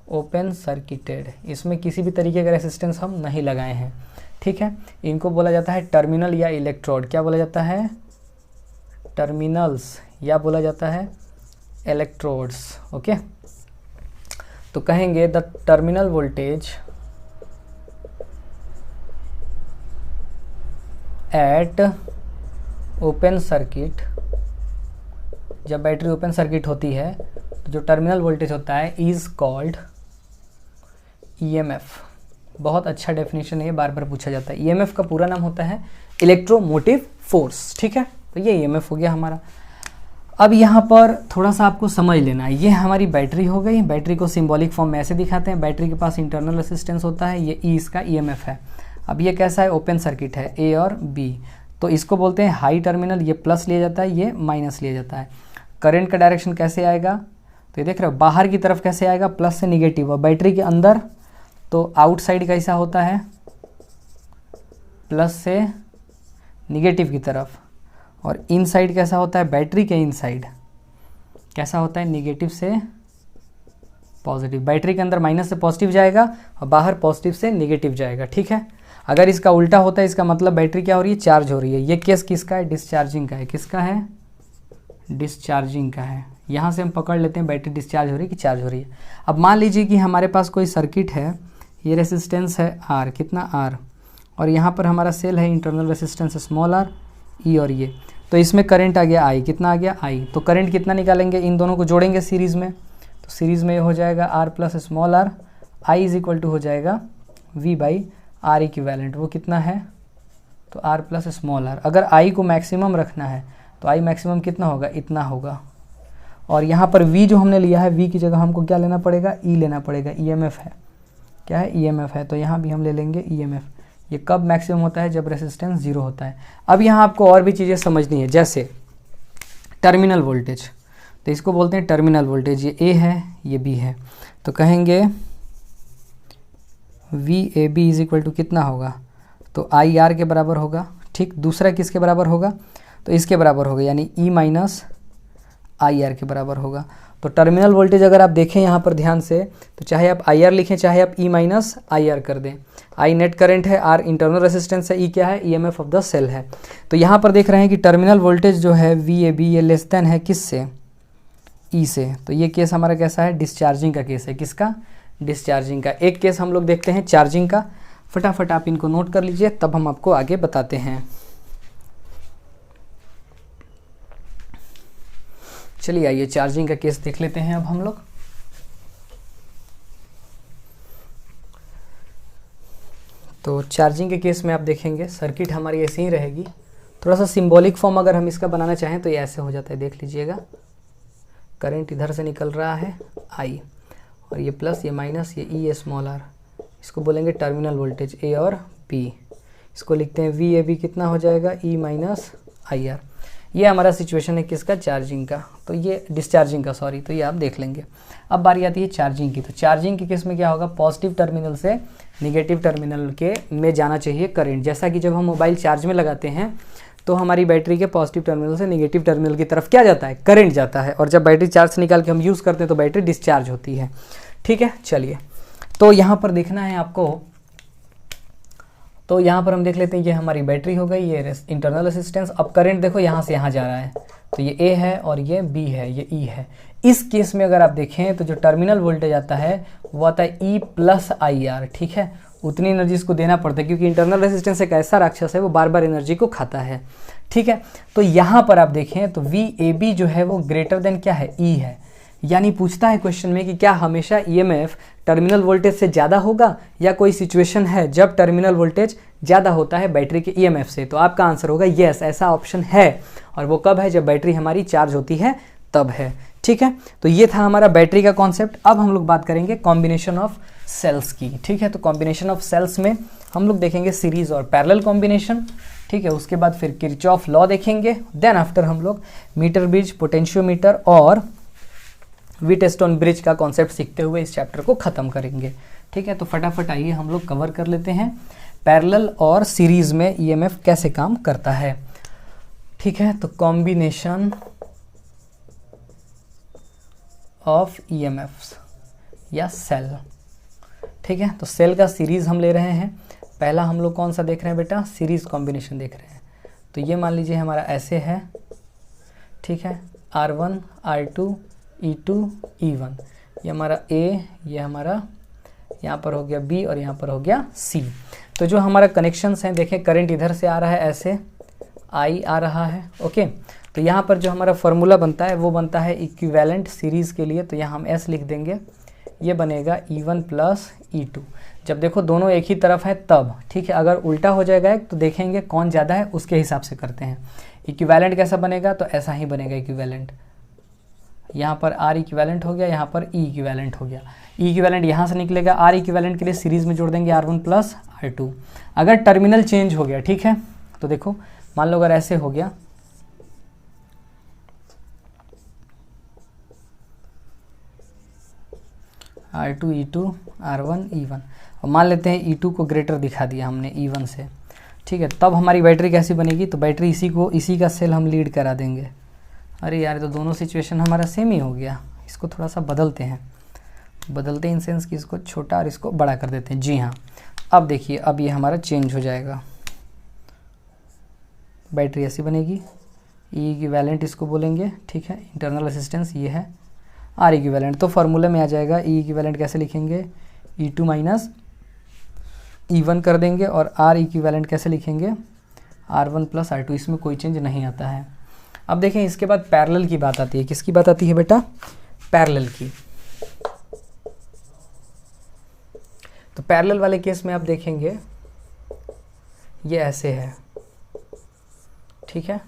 ओपन सर्किटेड, इसमें किसी भी तरीके का रेसिस्टेंस हम नहीं लगाए हैं, ठीक है। इनको बोला जाता है टर्मिनल या इलेक्ट्रोड, क्या बोला जाता है, टर्मिनल्स, या बोला जाता है इलेक्ट्रोड्स, ओके। तो कहेंगे the terminal voltage at open circuit, जब बैटरी ओपन सर्किट होती है तो जो टर्मिनल वोल्टेज होता है इज कॉल्ड ईएमएफ, बहुत अच्छा डेफिनेशन है, बार बार पूछा जाता है। ईएमएफ का पूरा नाम होता है इलेक्ट्रोमोटिव फोर्स, ठीक है। तो ये ईएमएफ हो गया हमारा। अब यहाँ पर थोड़ा सा आपको समझ लेना है, ये हमारी बैटरी हो गई। बैटरी को सिंबॉलिक फॉर्म में ऐसे दिखाते हैं, बैटरी के पास इंटरनल रेसिस्टेंस होता है, ये ई इसका ईएमएफ है। अब ये कैसा है, ओपन सर्किट है, ए और बी, तो इसको बोलते हैं हाई टर्मिनल, ये प्लस लिया जाता है, ये माइनस लिया जाता है। करंट का डायरेक्शन कैसे आएगा, तो ये देख रहे हो बाहर की तरफ कैसे आएगा, प्लस से निगेटिव, और बैटरी के अंदर तो आउटसाइड कैसा होता है, प्लस से निगेटिव की तरफ, और इनसाइड कैसा होता है, बैटरी के इनसाइड कैसा होता है, निगेटिव से पॉजिटिव। बैटरी के अंदर माइनस से पॉजिटिव जाएगा और बाहर पॉजिटिव से निगेटिव जाएगा, ठीक है। अगर इसका उल्टा होता है, इसका मतलब बैटरी क्या हो रही है, चार्ज हो रही है। ये केस किसका है, डिस्चार्जिंग का है। किसका है, डिस्चार्जिंग का है। यहाँ से हम पकड़ लेते हैं बैटरी डिस्चार्ज हो रही है कि चार्ज हो रही है। अब मान लीजिए कि हमारे पास कोई सर्किट है, ये रेसिस्टेंस है आर, कितना आर, और यहाँ पर हमारा सेल है, इंटरनल रेसिस्टेंस स्मॉल आर, ई और ये, तो इसमें करंट आ गया आई, कितना आ गया आई। तो करंट कितना निकालेंगे, इन दोनों को जोड़ेंगे सीरीज़ में, तो सीरीज़ में ये हो जाएगा R plus small R, I is equal to हो जाएगा वी बाई आर इक्विवेलेंट। वो कितना है, तो आर प्लस स्मॉल आर। अगर आई को मैक्सिमम रखना है तो आई मैक्सिमम कितना होगा, इतना होगा। और यहाँ पर वी जो हमने लिया है, वी की जगह हमको क्या लेना पड़ेगा, ई लेना पड़ेगा। ईएमएफ है, क्या है, ईएमएफ है, तो यहाँ भी हम ले लेंगे ईएमएफ। ये कब मैक्सिमम होता है, जब रेसिस्टेंस 0 होता है। अब यहाँ आपको और भी चीज़ें समझनी है, जैसे टर्मिनल वोल्टेज, तो इसको बोलते हैं टर्मिनल वोल्टेज। ये ए है, ये बी है, तो कहेंगे V A B is equal to कितना होगा, तो आई आर के बराबर होगा, ठीक। दूसरा किसके बराबर होगा, तो इसके बराबर होगा, यानी ई माइनस आई आर के बराबर होगा। तो टर्मिनल वोल्टेज अगर आप देखें यहाँ पर ध्यान से, तो चाहे आप आई आर लिखें, चाहे आप ई माइनस आई आर कर दें। आई नेट करंट है, आर इंटरनल रेसिस्टेंस है, ई क्या है, ईएमएफ ऑफ द सेल है। तो यहाँ पर देख रहे हैं कि टर्मिनल वोल्टेज जो है वी ए बी, ये लेस देन है किससे, ई से। तो ये केस हमारा कैसा है, डिस्चार्जिंग का केस है। किसका, डिस्चार्जिंग का। एक केस हम लोग देखते हैं चार्जिंग का, फटाफट आप इनको नोट कर लीजिए, तब हम आपको आगे बताते हैं। चलिए आइए चार्जिंग का केस देख लेते हैं अब हम लोग। तो चार्जिंग के केस में आप देखेंगे सर्किट हमारी ऐसे ही रहेगी। थोड़ा सा सिंबॉलिक फॉर्म अगर हम इसका बनाना चाहें तो ये ऐसे हो जाता है, देख लीजिएगा। करंट इधर से निकल रहा है आई, और ये प्लस, ये माइनस, ये ई, ये स्मॉल आर, इसको बोलेंगे टर्मिनल वोल्टेज ए और बी। इसको लिखते हैं वी ए बी, कितना हो जाएगा, ई माइनस आई आर। ये हमारा सिचुएशन है किसका, चार्जिंग का, तो ये डिस्चार्जिंग का, सॉरी, तो ये आप देख लेंगे। अब बारी आती है चार्जिंग की। तो चार्जिंग के केस में क्या होगा, पॉजिटिव टर्मिनल से निगेटिव टर्मिनल के में जाना चाहिए करंट। जैसा कि जब हम मोबाइल चार्ज में लगाते हैं तो हमारी बैटरी के पॉजिटिव टर्मिनल से निगेटिव टर्मिनल की तरफ क्या जाता है, करंट जाता है। और जब बैटरी चार्ज से निकाल के हम यूज़ करते हैं तो बैटरी डिस्चार्ज होती है, ठीक है। चलिए, तो यहाँ पर देखना है आपको, तो यहाँ पर हम देख लेते हैं, ये हमारी बैटरी हो गई, ये इंटरनल रेसिस्टेंस। अब करंट देखो यहाँ से यहाँ जा रहा है, तो ये ए है और ये बी है, ये ई है। इस केस में अगर आप देखें तो जो टर्मिनल वोल्टेज आता है वो आता है ई प्लस आई आर, ठीक है। उतनी एनर्जी इसको देना पड़ता है क्योंकि इंटरनल रेसिस्टेंस एक ऐसा राक्षस है, वो बार बार एनर्जी को खाता है, ठीक है। तो यहाँ पर आप देखें तो वी ए बी जो है वो ग्रेटर देन क्या है, ई है। यानी पूछता है क्वेश्चन में कि क्या हमेशा ईएमएफ टर्मिनल वोल्टेज से ज़्यादा होगा, या कोई सिचुएशन है जब टर्मिनल वोल्टेज ज़्यादा होता है बैटरी के ईएमएफ से। तो आपका आंसर होगा यस, ऐसा ऑप्शन है। और वो कब है, जब बैटरी हमारी चार्ज होती है तब है, ठीक है। तो ये था हमारा बैटरी का कॉन्सेप्ट। अब हम लोग बात करेंगे कॉम्बिनेशन ऑफ सेल्स की, ठीक है। तो कॉम्बिनेशन ऑफ सेल्स में हम लोग देखेंगे सीरीज और पैरेलल कॉम्बिनेशन, ठीक है। उसके बाद फिर किरचॉफ लॉ देखेंगे। देन आफ्टर हम लोग मीटर ब्रिज, पोटेंशियोमीटर और व्हीटस्टोन ब्रिज का कॉन्सेप्ट सीखते हुए इस चैप्टर को ख़त्म करेंगे, ठीक है। तो फटाफट आइए हम लोग कवर कर लेते हैं पैरेलल और सीरीज में ईएमएफ कैसे काम करता है, ठीक है। तो कॉम्बिनेशन ऑफ ईएमएफ्स या सेल, ठीक है। तो सेल का सीरीज हम ले रहे हैं। पहला हम लोग कौन सा देख रहे हैं बेटा, सीरीज कॉम्बिनेशन देख रहे हैं। तो ये मान लीजिए हमारा ऐसे है, ठीक है। R1 R2 E2 E1, ये हमारा A, ये हमारा यहाँ पर हो गया B और यहाँ पर हो गया C। तो जो हमारा कनेक्शंस हैं, देखें करंट इधर से आ रहा है, ऐसे I आ रहा है, ओके। तो यहाँ पर जो हमारा फार्मूला बनता है वो बनता है इक्विवेलेंट सीरीज़ के लिए। तो यहाँ हम S लिख देंगे, ये बनेगा E1 प्लस E2। जब देखो दोनों एक ही तरफ है तब, ठीक है। अगर उल्टा हो जाएगा तो देखेंगे कौन ज़्यादा है, उसके हिसाब से करते हैं। इक्विवेलेंट कैसा बनेगा, तो ऐसा ही बनेगा इक्विवेलेंट। यहाँ पर आर इक्विवेलेंट हो गया, यहाँ पर ई इक्विवेलेंट हो गया। ई इक्विवेलेंट यहाँ से निकलेगा, आर इक्विवेलेंट के लिए सीरीज में जोड़ देंगे R1 प्लस R2। अगर टर्मिनल चेंज हो गया, ठीक है, तो देखो मान लो अगर ऐसे हो गया, R2 E2 R1 E1, और मान लेते हैं E2 को ग्रेटर दिखा दिया हमने E1 से, ठीक है, तब हमारी बैटरी कैसी बनेगी, तो बैटरी इसी का सेल हम लीड करा देंगे। अरे यार, तो दोनों सिचुएशन हमारा सेम ही हो गया। इसको थोड़ा सा बदलते हैं, बदलते इन सेंस कि इसको छोटा और इसको बड़ा कर देते हैं। जी हाँ, अब देखिए, अब ये हमारा चेंज हो जाएगा। बैटरी ऐसी बनेगी, ई इक्विवेलेंट इसको बोलेंगे, ठीक है, इंटरनल रेजिस्टेंस ये है, आर इक्विवेलेंट तो फार्मूले में आ जाएगा। ई इक्विवेलेंट कैसे लिखेंगे, E2 माइनस E1 कर देंगे, और आर इक्विवेलेंट कैसे लिखेंगे, R1 प्लस R2। इसमें कोई चेंज नहीं आता है। अब देखें, इसके बाद पैरेलल की बात आती है। किसकी बात आती है बेटा, पैरेलल की। तो पैरेलल वाले केस में आप देखेंगे ये ऐसे है, ठीक है,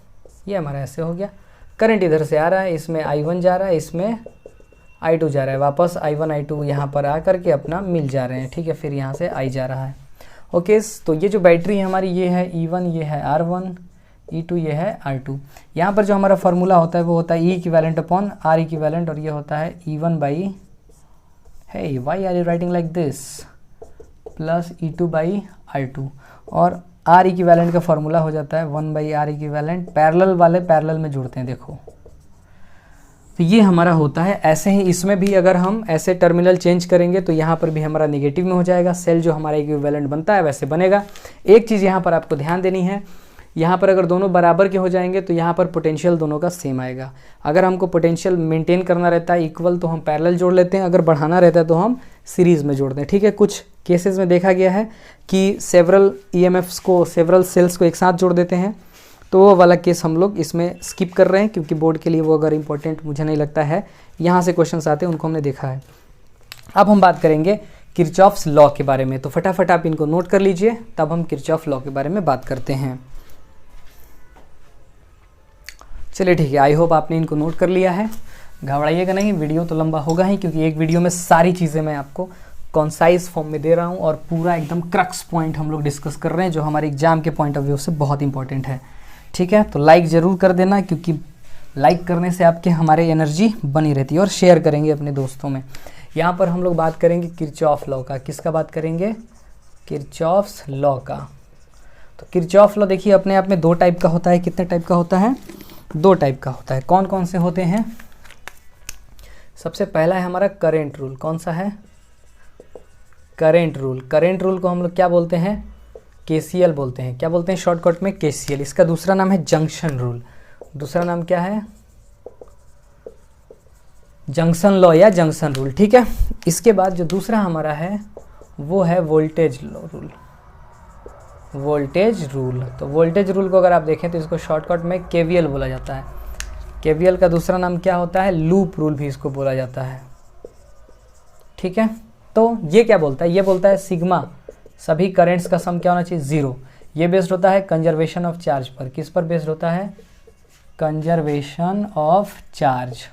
ये हमारा ऐसे हो गया। करंट इधर से आ रहा है, इसमें I1 जा रहा है, इसमें I2 जा रहा है, वापस I1 I2 यहाँ पर आ करके अपना मिल जा रहे हैं, ठीक है, फिर यहाँ से I जा रहा है। ओके, तो ये जो बैटरी है हमारी, ये है E1, ये है R1, E2 ये है R2। यहाँ पर जो हमारा फार्मूला होता है वो होता है E equivalent upon R equivalent, और ये होता है E1 by, hey why are you writing like this, plus E2 by R2, और R इक्विवेलेंट का फार्मूला हो जाता है 1 बाई R इक्विवेलेंट। पैरेलल वाले पैरेलल में जुड़ते हैं, देखो, तो ये हमारा होता है। ऐसे ही इसमें भी अगर हम ऐसे टर्मिनल चेंज करेंगे तो यहाँ पर भी हमारा नेगेटिव में हो जाएगा। सेल जो हमारा इक्विवेलेंट बनता है वैसे बनेगा। एक चीज़ यहाँ पर आपको ध्यान देनी है, यहाँ पर अगर दोनों बराबर के हो जाएंगे तो यहाँ पर पोटेंशियल दोनों का सेम आएगा। अगर हमको पोटेंशियल मेंटेन करना रहता है इक्वल तो हम पैरेलल जोड़ लेते हैं, अगर बढ़ाना रहता है तो हम सीरीज़ में जोड़ते हैं, ठीक है। कुछ केसेस में देखा गया है कि सेवरल EMFs को, सेवरल सेल्स को एक साथ जोड़ देते हैं, तो वो वाला केस हम लोग इसमें स्किप कर रहे हैं क्योंकि बोर्ड के लिए वो अगर इम्पोर्टेंट मुझे नहीं लगता है। यहाँ से क्वेश्चंस आते हैं, उनको हमने देखा है। अब हम बात करेंगे किरचॉफ्स लॉ के बारे में, तो फटाफट आप इनको नोट कर लीजिए, तब हम किरचॉफ लॉ के बारे में बात करते हैं। चलिए ठीक है, आई होप आपने इनको नोट कर लिया है। घबराइएगा नहीं, वीडियो तो लंबा होगा ही क्योंकि एक वीडियो में सारी चीज़ें मैं आपको कॉन्साइज फॉर्म में दे रहा हूँ और पूरा एकदम क्रक्स पॉइंट हम लोग डिस्कस कर रहे हैं जो हमारे एग्जाम के पॉइंट ऑफ व्यू से बहुत इंपॉर्टेंट है, ठीक है। तो लाइक ज़रूर कर देना क्योंकि लाइक करने से आपके हमारे एनर्जी बनी रहती है, और शेयर करेंगे अपने दोस्तों में। यहाँ पर हम लोग बात करेंगे किरचॉफ लॉ का। किसका बात करेंगे, किरचॉफ्स लॉ का। तो किरचॉफ लॉ देखिए अपने आप में दो टाइप का होता है। कितने टाइप का होता है, दो टाइप का होता है। कौन कौन से होते हैं, सबसे पहला है हमारा करेंट रूल। कौन सा है, करेंट रूल। करेंट रूल को हम लोग क्या बोलते हैं, KCL बोलते हैं। क्या बोलते हैं शॉर्टकट में, KCL। इसका दूसरा नाम है जंक्शन रूल। दूसरा नाम क्या है, जंक्शन लॉ या जंक्शन रूल, ठीक है। इसके बाद जो दूसरा हमारा है वो है voltage law rule, voltage rule. तो वोल्टेज रूल को अगर आप देखें तो इसको शॉर्टकट में KVL बोला जाता है। KVL का दूसरा नाम क्या होता है, लूप रूल भी इसको बोला जाता है, ठीक है। तो ये क्या बोलता है, ये बोलता है सिग्मा सभी करेंट्स का सम क्या होना चाहिए, 0। ये बेस्ड होता है कंजर्वेशन ऑफ चार्ज पर। किस पर बेस्ड होता है, कंजर्वेशन ऑफ चार्ज,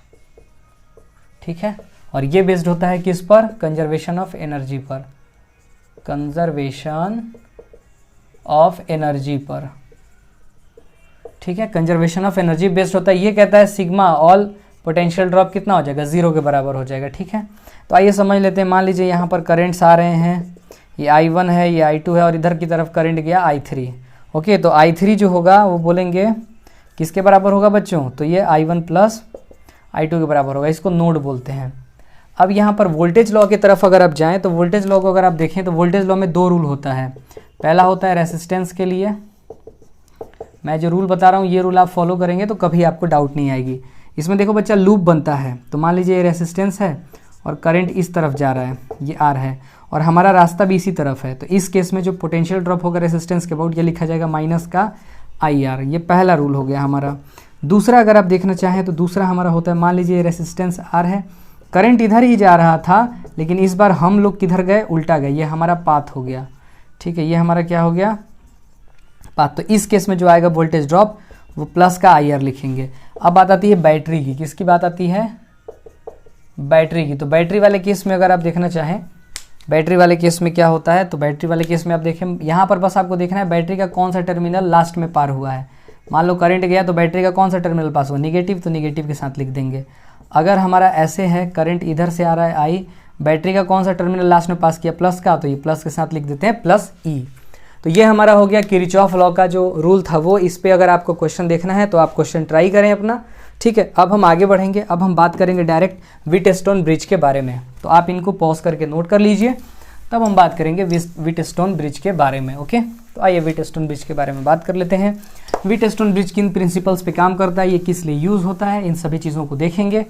ठीक है। और ये बेस्ड होता है किस पर, कंजर्वेशन ऑफ एनर्जी पर, कंजर्वेशन ऑफ एनर्जी पर, ठीक है। कंजर्वेशन ऑफ एनर्जी बेस्ड होता है। ये कहता है सिग्मा ऑल पोटेंशियल ड्रॉप कितना हो जाएगा, 0 के बराबर हो जाएगा, ठीक है। तो आइए समझ लेते हैं। मान लीजिए यहाँ पर करेंट्स आ रहे हैं, ये I1 है, ये I2 है, और इधर की तरफ करंट गया I3। ओके, तो I3 जो होगा वो बोलेंगे किसके बराबर होगा बच्चों, तो ये I1 प्लस I2 के बराबर होगा। इसको नोड बोलते हैं। अब यहाँ पर वोल्टेज लॉ की तरफ अगर आप जाएँ तो वोल्टेज लॉ को अगर आप देखें तो वोल्टेज लॉ में दो रूल होता है। पहला होता है रेसिस्टेंस के लिए। मैं जो रूल बता रहा हूँ ये रूल आप फॉलो करेंगे तो कभी आपको डाउट नहीं आएगी। इसमें देखो बच्चा लूप बनता है, तो मान लीजिए ये रेसिस्टेंस है और करंट इस तरफ जा रहा है, ये R है, और हमारा रास्ता भी इसी तरफ है। तो इस केस में जो पोटेंशियल ड्रॉप होगा रेसिस्टेंस के अबाउट, ये लिखा जाएगा माइनस का IR। ये पहला रूल हो गया हमारा। दूसरा अगर आप देखना चाहें तो दूसरा हमारा होता है, मान लीजिए रेसिस्टेंस R है, करंट इधर ही जा रहा था लेकिन इस बार हम लोग किधर गए, उल्टा गए, ये हमारा पाथ हो गया, ठीक है, ये हमारा क्या हो गया, पाथ। तो इस केस में जो आएगा वोल्टेज ड्रॉप वो प्लस का IR लिखेंगे। अब बात आती है बैटरी की, किसकी बात आती है, बैटरी की। तो बैटरी वाले केस में अगर आप देखना चाहें, बैटरी वाले केस में क्या होता है, तो बैटरी वाले केस में आप देखें, यहाँ पर बस आपको देखना है बैटरी का कौन सा टर्मिनल लास्ट में पार हुआ है। मान लो करंट गया तो बैटरी का कौन सा टर्मिनल पास हुआ, निगेटिव, तो निगेटिव के साथ लिख देंगे। अगर हमारा ऐसे है, करंट इधर से आ रहा है I, बैटरी का कौन सा टर्मिनल लास्ट में पास किया, प्लस का, तो ये प्लस के साथ लिख देते हैं प्लस E। तो ये हमारा हो गया किरचॉफ लॉ का जो रूल था वो। इस पे अगर आपको क्वेश्चन देखना है तो आप क्वेश्चन ट्राई करें अपना, ठीक है। अब हम आगे बढ़ेंगे, अब हम बात करेंगे डायरेक्ट व्हीटस्टोन ब्रिज के बारे में। तो आप इनको पॉज करके नोट कर लीजिए, तब हम बात करेंगे व्हीटस्टोन ब्रिज के बारे में, ओके। तो आइए व्हीटस्टोन ब्रिज के बारे में बात कर लेते हैं। व्हीटस्टोन ब्रिज किन प्रिंसिपल्स पे काम करता है, ये किस लिए यूज़ होता है, इन सभी चीज़ों को देखेंगे।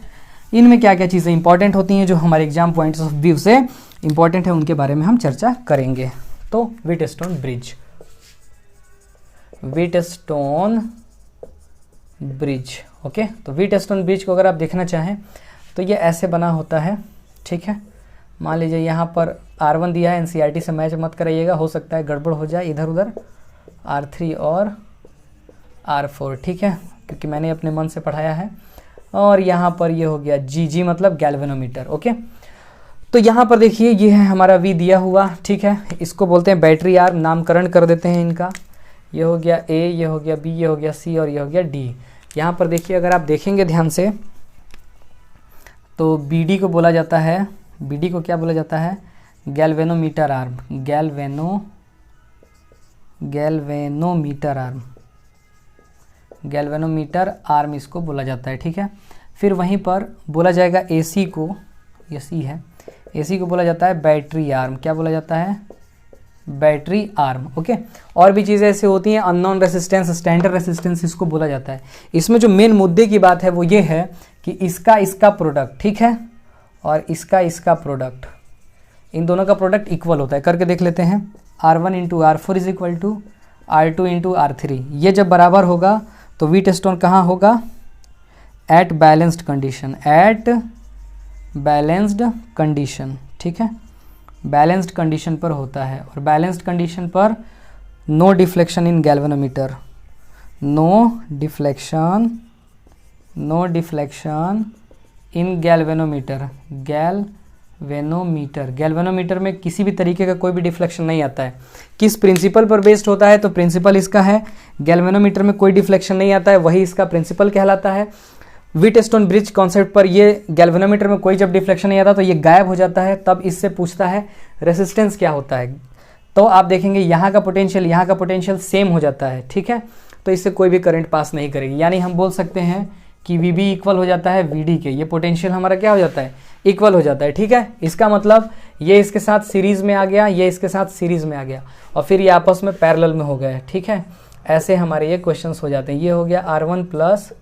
इनमें क्या क्या चीज़ें इंपॉर्टेंट होती हैं जो हमारे एग्जाम पॉइंट्स ऑफ व्यू से इंपॉर्टेंट है, उनके बारे में हम चर्चा करेंगे। तो Wheatstone bridge, Wheatstone bridge, okay. तो व्हीटस्टोन ब्रिज को अगर आप देखना चाहें तो ये ऐसे बना होता है, ठीक है। मान लीजिए यहाँ पर R1 दिया है, NCERT से मैच मत कराइएगा, हो सकता है गड़बड़ हो जाए इधर उधर, R3 और R4, ठीक है, क्योंकि मैंने अपने मन से पढ़ाया है। और यहाँ पर ये हो गया G मतलब गैल्वेनोमीटर, ओके। तो यहाँ पर देखिए ये है हमारा V दिया हुआ, ठीक है, इसको बोलते हैं बैटरी आर्म, नामकरण कर देते हैं इनका। ये हो गया A, ये हो गया B, ये हो गया C और ये हो गया D। यहाँ पर देखिए अगर आप देखेंगे ध्यान से तो BD को बोला जाता है, BD को क्या बोला जाता है, galvanometer arm, galvanometer arm, galvanometer arm इसको बोला जाता है, ठीक है। फिर वहीं पर बोला जाएगा AC को, ये C है, AC को बोला जाता है बैटरी आर्म, क्या बोला जाता है, बैटरी आर्म, ओके। और भी चीज़ें ऐसे होती हैं, अननोन रेसिस्टेंस, स्टैंडर्ड रेसिस्टेंस इसको बोला जाता है। इसमें जो मेन मुद्दे की बात है वो ये है कि इसका प्रोडक्ट, ठीक है, और इसका प्रोडक्ट, इन दोनों का प्रोडक्ट इक्वल होता है। करके देख लेते हैं, R1 into R4 is equal to R2 into R3। ये जब बराबर होगा तो व्हीटस्टोन कहाँ होगा, at balanced condition, at balanced condition, ठीक है, बैलेंस्ड कंडीशन पर होता है। और बैलेंस्ड कंडीशन पर no deflection in galvanometer, no deflection in galvanometer, galvanometer में किसी भी तरीके का कोई भी डिफ्लेक्शन नहीं आता है। किस प्रिंसिपल पर बेस्ड होता है, तो प्रिंसिपल इसका है गैल्वेनोमीटर में कोई डिफ्लेक्शन नहीं आता है, वही इसका प्रिंसिपल कहलाता है। व्हीटस्टोन ब्रिज कॉन्सेप्ट पर ये गैल्वेनोमीटर में कोई जब डिफ्लेक्शन नहीं आता तो ये गायब हो जाता है, तब इससे पूछता है रेसिस्टेंस क्या होता है। तो आप देखेंगे यहाँ का पोटेंशियल सेम हो जाता है, ठीक है, तो इससे कोई भी करंट पास नहीं करेगी। यानी हम बोल सकते हैं कि VB इक्वल हो जाता है VD के, ये पोटेंशियल हमारा क्या हो जाता है, इक्वल हो जाता है, ठीक है। इसका मतलब ये इसके साथ सीरीज़ में आ गया, ये इसके साथ सीरीज़ में आ गया, और फिर ये आपस में पैरेलल में हो गए, ठीक है। ऐसे हमारे ये क्वेश्चंस हो जाते हैं। ये हो गया R1 प्लस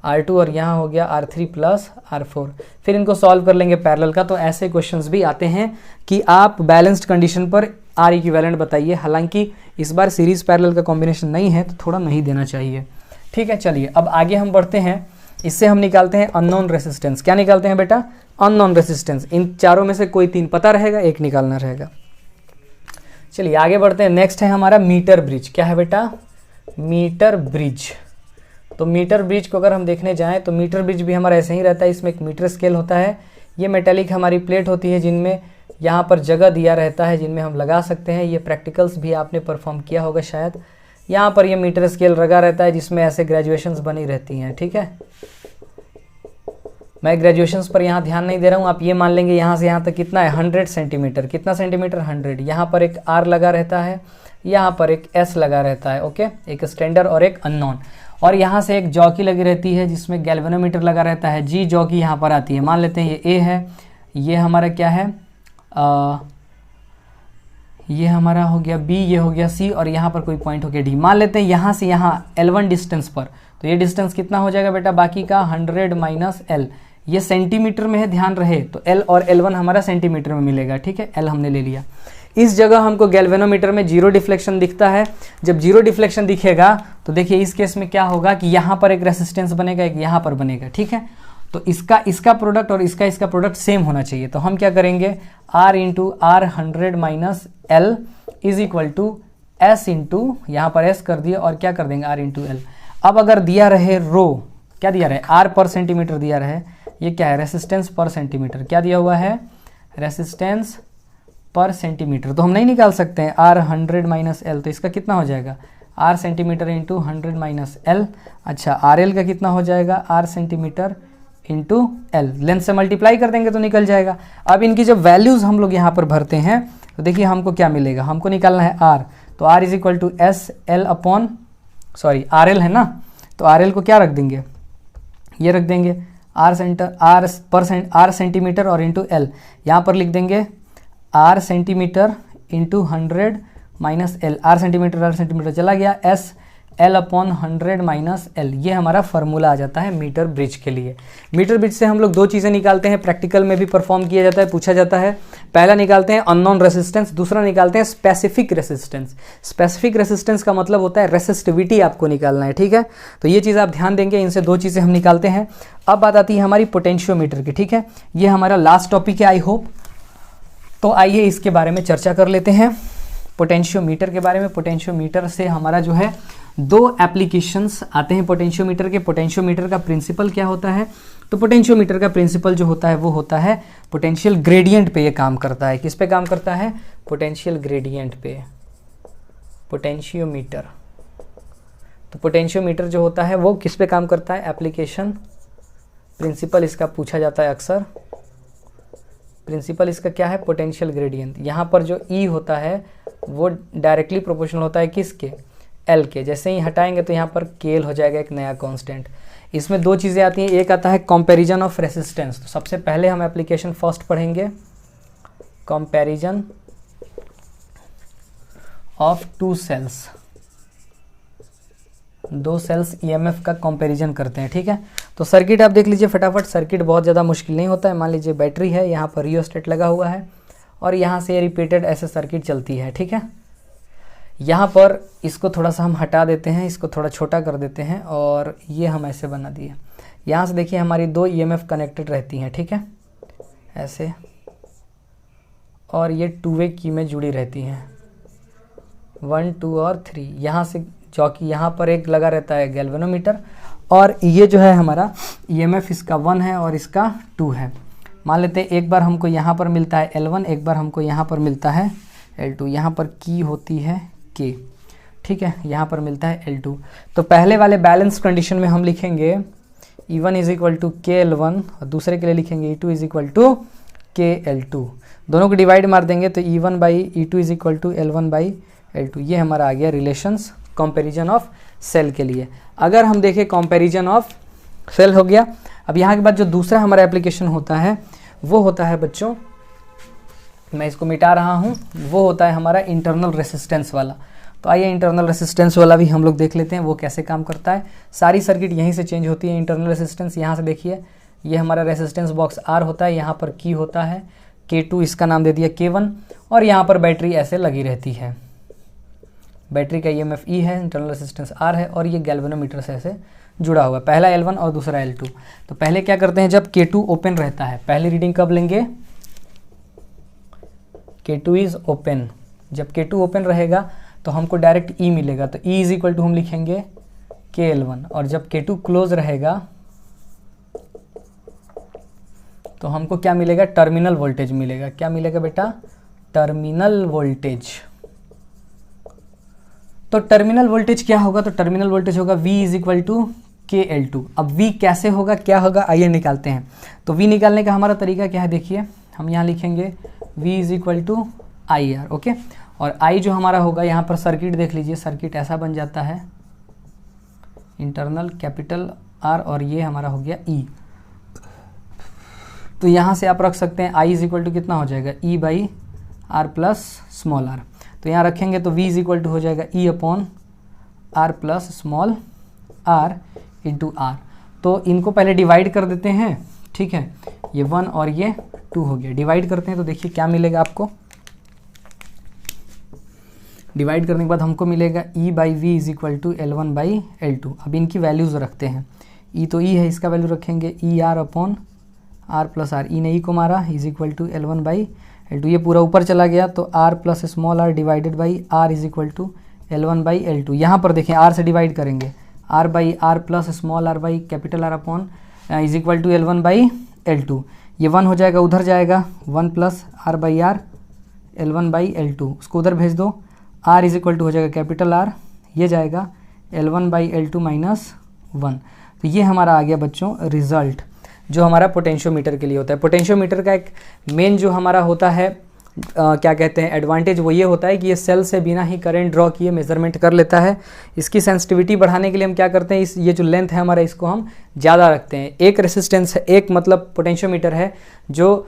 R2 और यहाँ हो गया R3 प्लस R4। फिर इनको सॉल्व कर लेंगे पैरेलल का, तो ऐसे क्वेश्चंस भी आते हैं कि आप बैलेंस्ड कंडीशन पर R इक्विवेलेंट बताइए। हालांकि इस बार सीरीज पैरेलल का कॉम्बिनेशन नहीं है तो थोड़ा नहीं देना चाहिए, ठीक है। चलिए अब आगे हम बढ़ते हैं, इससे हम निकालते हैं अननोन रेसिस्टेंस। क्या निकालते हैं बेटा, अननोन रेसिस्टेंस। इन चारों में से कोई 3 पता रहेगा, एक निकालना रहेगा। चलिए आगे बढ़ते हैं। नेक्स्ट है हमारा मीटर ब्रिज। क्या है बेटा, मीटर ब्रिज। तो मीटर ब्रिज को अगर हम देखने जाएं तो मीटर ब्रिज भी हमारा ऐसे ही रहता है। इसमें एक मीटर स्केल होता है, ये मेटेलिक हमारी प्लेट होती है जिनमें यहाँ पर जगह दिया रहता है जिनमें हम लगा सकते हैं। ये प्रैक्टिकल्स भी आपने परफॉर्म किया होगा शायद। यहाँ पर ये मीटर स्केल लगा रहता है जिसमें ऐसे ग्रेजुएशंस बनी रहती हैं, ठीक है। मैं ग्रेजुएशंस पर यहाँ ध्यान नहीं दे रहा हूँ, आप ये मान लेंगे यहाँ से यहाँ तक कितना है 100 सेंटीमीटर। कितना सेंटीमीटर, 100। यहाँ पर एक R लगा रहता है, यहाँ पर एक S लगा रहता है, ओके, एक स्टैंडर्ड और एक अननोन। और यहाँ से एक जॉकी लगी रहती है जिसमें गैल्वेनोमीटर लगा रहता है। G जॉकी यहाँ पर आती है। मान लेते हैं ये A है, ये हमारा क्या है, ये हमारा हो गया B, ये हो गया C, और यहाँ पर कोई पॉइंट हो गया D। मान लेते हैं यहाँ से यहाँ L1 डिस्टेंस पर, तो ये डिस्टेंस कितना हो जाएगा बेटा, बाकी का 100 माइनस L। ये सेंटीमीटर में है, ध्यान रहे, तो L और L1 हमारा सेंटीमीटर में मिलेगा, ठीक है। L हमने ले लिया। इस जगह हमको गैल्वेनोमीटर में जीरो डिफ्लेक्शन दिखता है। जब जीरो डिफ्लेक्शन दिखेगा तो देखिए इस केस में क्या होगा कि यहाँ पर एक रेसिस्टेंस बनेगा, एक यहाँ पर बनेगा, ठीक है। तो इसका प्रोडक्ट और इसका प्रोडक्ट सेम होना चाहिए। तो हम क्या करेंगे, R into R100 minus L is equal to S into, यहाँ पर S कर दिए और क्या कर देंगे R इंटू L। अब अगर दिया रहे रो, क्या दिया रहे, R पर सेंटीमीटर दिया रहे, ये क्या है, रेसिस्टेंस पर सेंटीमीटर, क्या दिया हुआ है, रेसिस्टेंस पर सेंटीमीटर। तो हम नहीं निकाल सकते हैं R100 माइनस L, तो इसका कितना हो जाएगा, R centimetre into 100 minus L। अच्छा, RL का कितना हो जाएगा, R centimetre into L, length से मल्टीप्लाई कर देंगे तो निकल जाएगा। अब इनकी जब वैल्यूज़ हम लोग यहाँ पर भरते हैं तो देखिए हमको क्या मिलेगा, हमको निकालना है R, तो R is equal to S L upon, sorry RL है ना, तो RL को क्या रख देंगे, ये रख देंगे R सेंटीमीटर और इंटू L, यहाँ पर लिख देंगे R centimetre into 100 minus L, R centimetre चला गया, S L upon 100 minus L, ये हमारा फार्मूला आ जाता है मीटर ब्रिज के लिए। मीटर ब्रिज से हम लोग दो चीज़ें निकालते हैं, प्रैक्टिकल में भी परफॉर्म किया जाता है, पूछा जाता है। पहला निकालते हैं अननोन रेसिस्टेंस, दूसरा निकालते हैं स्पेसिफिक रेसिस्टेंस। स्पेसिफिक रेसिस्टेंस का मतलब होता है रेसिस्टिविटी आपको निकालना है, ठीक है। तो ये चीज़ आप ध्यान देंगे, इनसे दो चीज़ें हम निकालते हैं। अब बात आती है हमारी पोटेंशियोमीटर की, ठीक है। ये हमारा लास्ट टॉपिक है आई होप, तो आइए इसके बारे में चर्चा कर लेते हैं, पोटेंशियोमीटर के बारे में। पोटेंशियोमीटर से हमारा जो है दो एप्लीकेशंस आते हैं पोटेंशियोमीटर के। पोटेंशियोमीटर का प्रिंसिपल क्या होता है, तो पोटेंशियोमीटर का प्रिंसिपल जो होता है वो होता है पोटेंशियल ग्रेडियंट पे ये काम करता है। किस पे काम करता है, पोटेंशियल ग्रेडियंट पे, पोटेंशियोमीटर। तो पोटेंशियोमीटर जो होता है वो किस पे काम करता है, एप्लीकेशन, प्रिंसिपल इसका पूछा जाता है अक्सर। प्रिंसिपल इसका क्या है, पोटेंशियल ग्रेडियंट। यहाँ पर जो E होता है वो डायरेक्टली प्रोपोर्शनल होता है किसके, L के। जैसे ही हटाएंगे तो यहाँ पर केल हो जाएगा एक नया कांस्टेंट। इसमें दो चीज़ें आती हैं, एक आता है कंपैरिजन ऑफ रेसिस्टेंस। तो सबसे पहले हम एप्लीकेशन फर्स्ट पढ़ेंगे, कंपैरिजन ऑफ टू सेल्स, दो सेल्स EMF का कंपैरिजन करते हैं, ठीक है। तो सर्किट आप देख लीजिए फटाफट, सर्किट बहुत ज़्यादा मुश्किल नहीं होता है। मान लीजिए बैटरी है, यहाँ पर रियोस्टेट लगा हुआ है और यहाँ से रिपीटेड ऐसे सर्किट चलती है, ठीक है। यहाँ पर इसको थोड़ा सा हम हटा देते हैं, इसको थोड़ा छोटा कर देते हैं और ये हम ऐसे बना दिए। यहाँ से देखिए हमारी दो EMF कनेक्टेड रहती हैं, ठीक है, ऐसे, और ये 2 वे की में जुड़ी रहती हैं, 1, 2 और 3। यहाँ से चौकी, यहाँ पर एक लगा रहता है गैल्वेनोमीटर, और ये जो है हमारा EMF इसका 1 है और इसका 2 है। मान लेते हैं एक बार हमको यहाँ पर मिलता है L1, एक बार हमको यहाँ पर मिलता है L2। यहाँ पर की होती है K, ठीक है, यहाँ पर मिलता है L2। तो पहले वाले बैलेंस कंडीशन में हम लिखेंगे E1 is equal to KL1 और दूसरे के लिए लिखेंगे E2 is equal to KL2। दोनों को डिवाइड मार देंगे तो E1 by E2 is equal to L1 by L2। ये हमारा आ गया रिलेशंस कंपैरिजन ऑफ सेल के लिए। अगर हम देखें कंपैरिजन ऑफ सेल हो गया। अब यहाँ के बाद जो दूसरा हमारा एप्लीकेशन होता है वो होता है बच्चों, मैं इसको मिटा रहा हूँ, वो होता है हमारा इंटरनल रेसिस्टेंस वाला। तो आइए इंटरनल रेसिस्टेंस वाला भी हम लोग देख लेते हैं वो कैसे काम करता है। सारी सर्किट यहीं से चेंज होती है। इंटरनल रेसिस्टेंस यहाँ से देखिए, ये हमारा रेसिस्टेंस बॉक्स R होता है, यहाँ पर की होता है K2, इसका नाम दे दिया K1, और यहाँ पर बैटरी ऐसे लगी रहती है। बैटरी का EMF E है, इंटरनल रेसिस्टेंस R है, और ये गैल्वेनोमीटर से ऐसे जुड़ा हुआ है, पहला L1 और दूसरा L2। तो पहले क्या करते हैं, जब K2 ओपन रहता है, पहली रीडिंग कब लेंगे, K2 इज ओपन। जब K2 ओपन रहेगा तो हमको डायरेक्ट E मिलेगा, तो E इज इक्वल टू हम लिखेंगे KL1। और जब K2 क्लोज रहेगा तो हमको क्या मिलेगा, टर्मिनल वोल्टेज मिलेगा। क्या मिलेगा बेटा, टर्मिनल वोल्टेज। तो टर्मिनल वोल्टेज क्या होगा, तो टर्मिनल वोल्टेज होगा V is equal to KL2। अब V कैसे होगा, क्या होगा, आइए निकालते हैं। तो V निकालने का हमारा तरीका क्या है, देखिए हम यहाँ लिखेंगे V is equal to IR, okay. और I जो हमारा होगा, यहाँ पर सर्किट देख लीजिए, सर्किट ऐसा बन जाता है, इंटरनल कैपिटल R और ये हमारा हो गया E। तो यहाँ से आप रख सकते हैं I इज इक्वल टू कितना हो जाएगा, E by R plus small r। तो यहाँ रखेंगे तो V इज इक्वल टू हो जाएगा E upon R plus small r into R। तो इनको पहले डिवाइड कर देते हैं, ठीक है, ये 1 और ये 2 हो गया। डिवाइड करते हैं तो देखिए क्या मिलेगा आपको, डिवाइड करने के बाद हमको मिलेगा E by V is equal to L1 by L2। अब इनकी वैल्यूज़ रखते हैं, ई तो ई है, इसका वैल्यू रखेंगे E R upon R plus R, E ने ई को मारा is equal to L1 by L2, ये पूरा ऊपर चला गया तो R plus small R divided by R is equal to L1 by L2। यहाँ पर देखें आर से डिवाइड करेंगे, R by R plus small R by capital R upon is equal to L1 by L2। ये 1 हो जाएगा, उधर जाएगा 1 plus R by R L1 by L2, उसको उधर भेज दो, आर इज इक्वल टू हो जाएगा कैपिटल आर, ये जाएगा L1 बाई L2 माइनस 1। तो ये हमारा आ गया बच्चों रिजल्ट जो हमारा पोटेंशियोमीटर के लिए होता है। पोटेंशियोमीटर का एक मेन जो हमारा होता है क्या कहते हैं एडवांटेज, वो ये होता है कि ये सेल से बिना ही करंट ड्रॉ किए मेजरमेंट कर लेता है। इसकी सेंसिटिविटी बढ़ाने के लिए हम क्या करते हैं, ये जो लेंथ है हमारा इसको हम ज़्यादा रखते हैं। एक रेसिस्टेंस है, एक मतलब पोटेंशियोमीटर है जो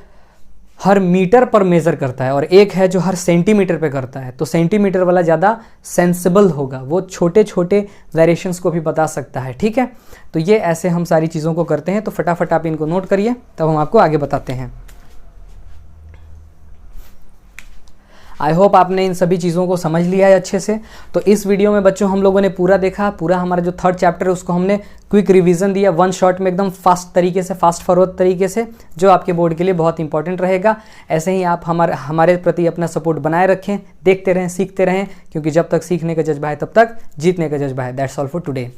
हर मीटर पर मेज़र करता है और एक है जो हर सेंटीमीटर पे करता है। तो सेंटीमीटर वाला ज़्यादा सेंसिबल होगा, वो छोटे छोटे वेरिएशंस को भी बता सकता है। ठीक है, तो ये ऐसे हम सारी चीज़ों को करते हैं। तो फटाफट आप इनको नोट करिए, तब हम आपको आगे बताते हैं। आई होप आपने इन सभी चीज़ों को समझ लिया है अच्छे से। तो इस वीडियो में बच्चों हम लोगों ने पूरा देखा, पूरा हमारा जो 3rd चैप्टर है उसको हमने क्विक रिवीजन दिया, 1 शॉट में एकदम फास्ट तरीके से, फास्ट फॉरवर्ड तरीके से, जो आपके बोर्ड के लिए बहुत इंपॉर्टेंट रहेगा। ऐसे ही आप हमारे प्रति अपना सपोर्ट बनाए रखें, देखते रहें, सीखते रहें, क्योंकि जब तक सीखने का जज्बा है तब तक जीतने का जज्बा है। That's all for today.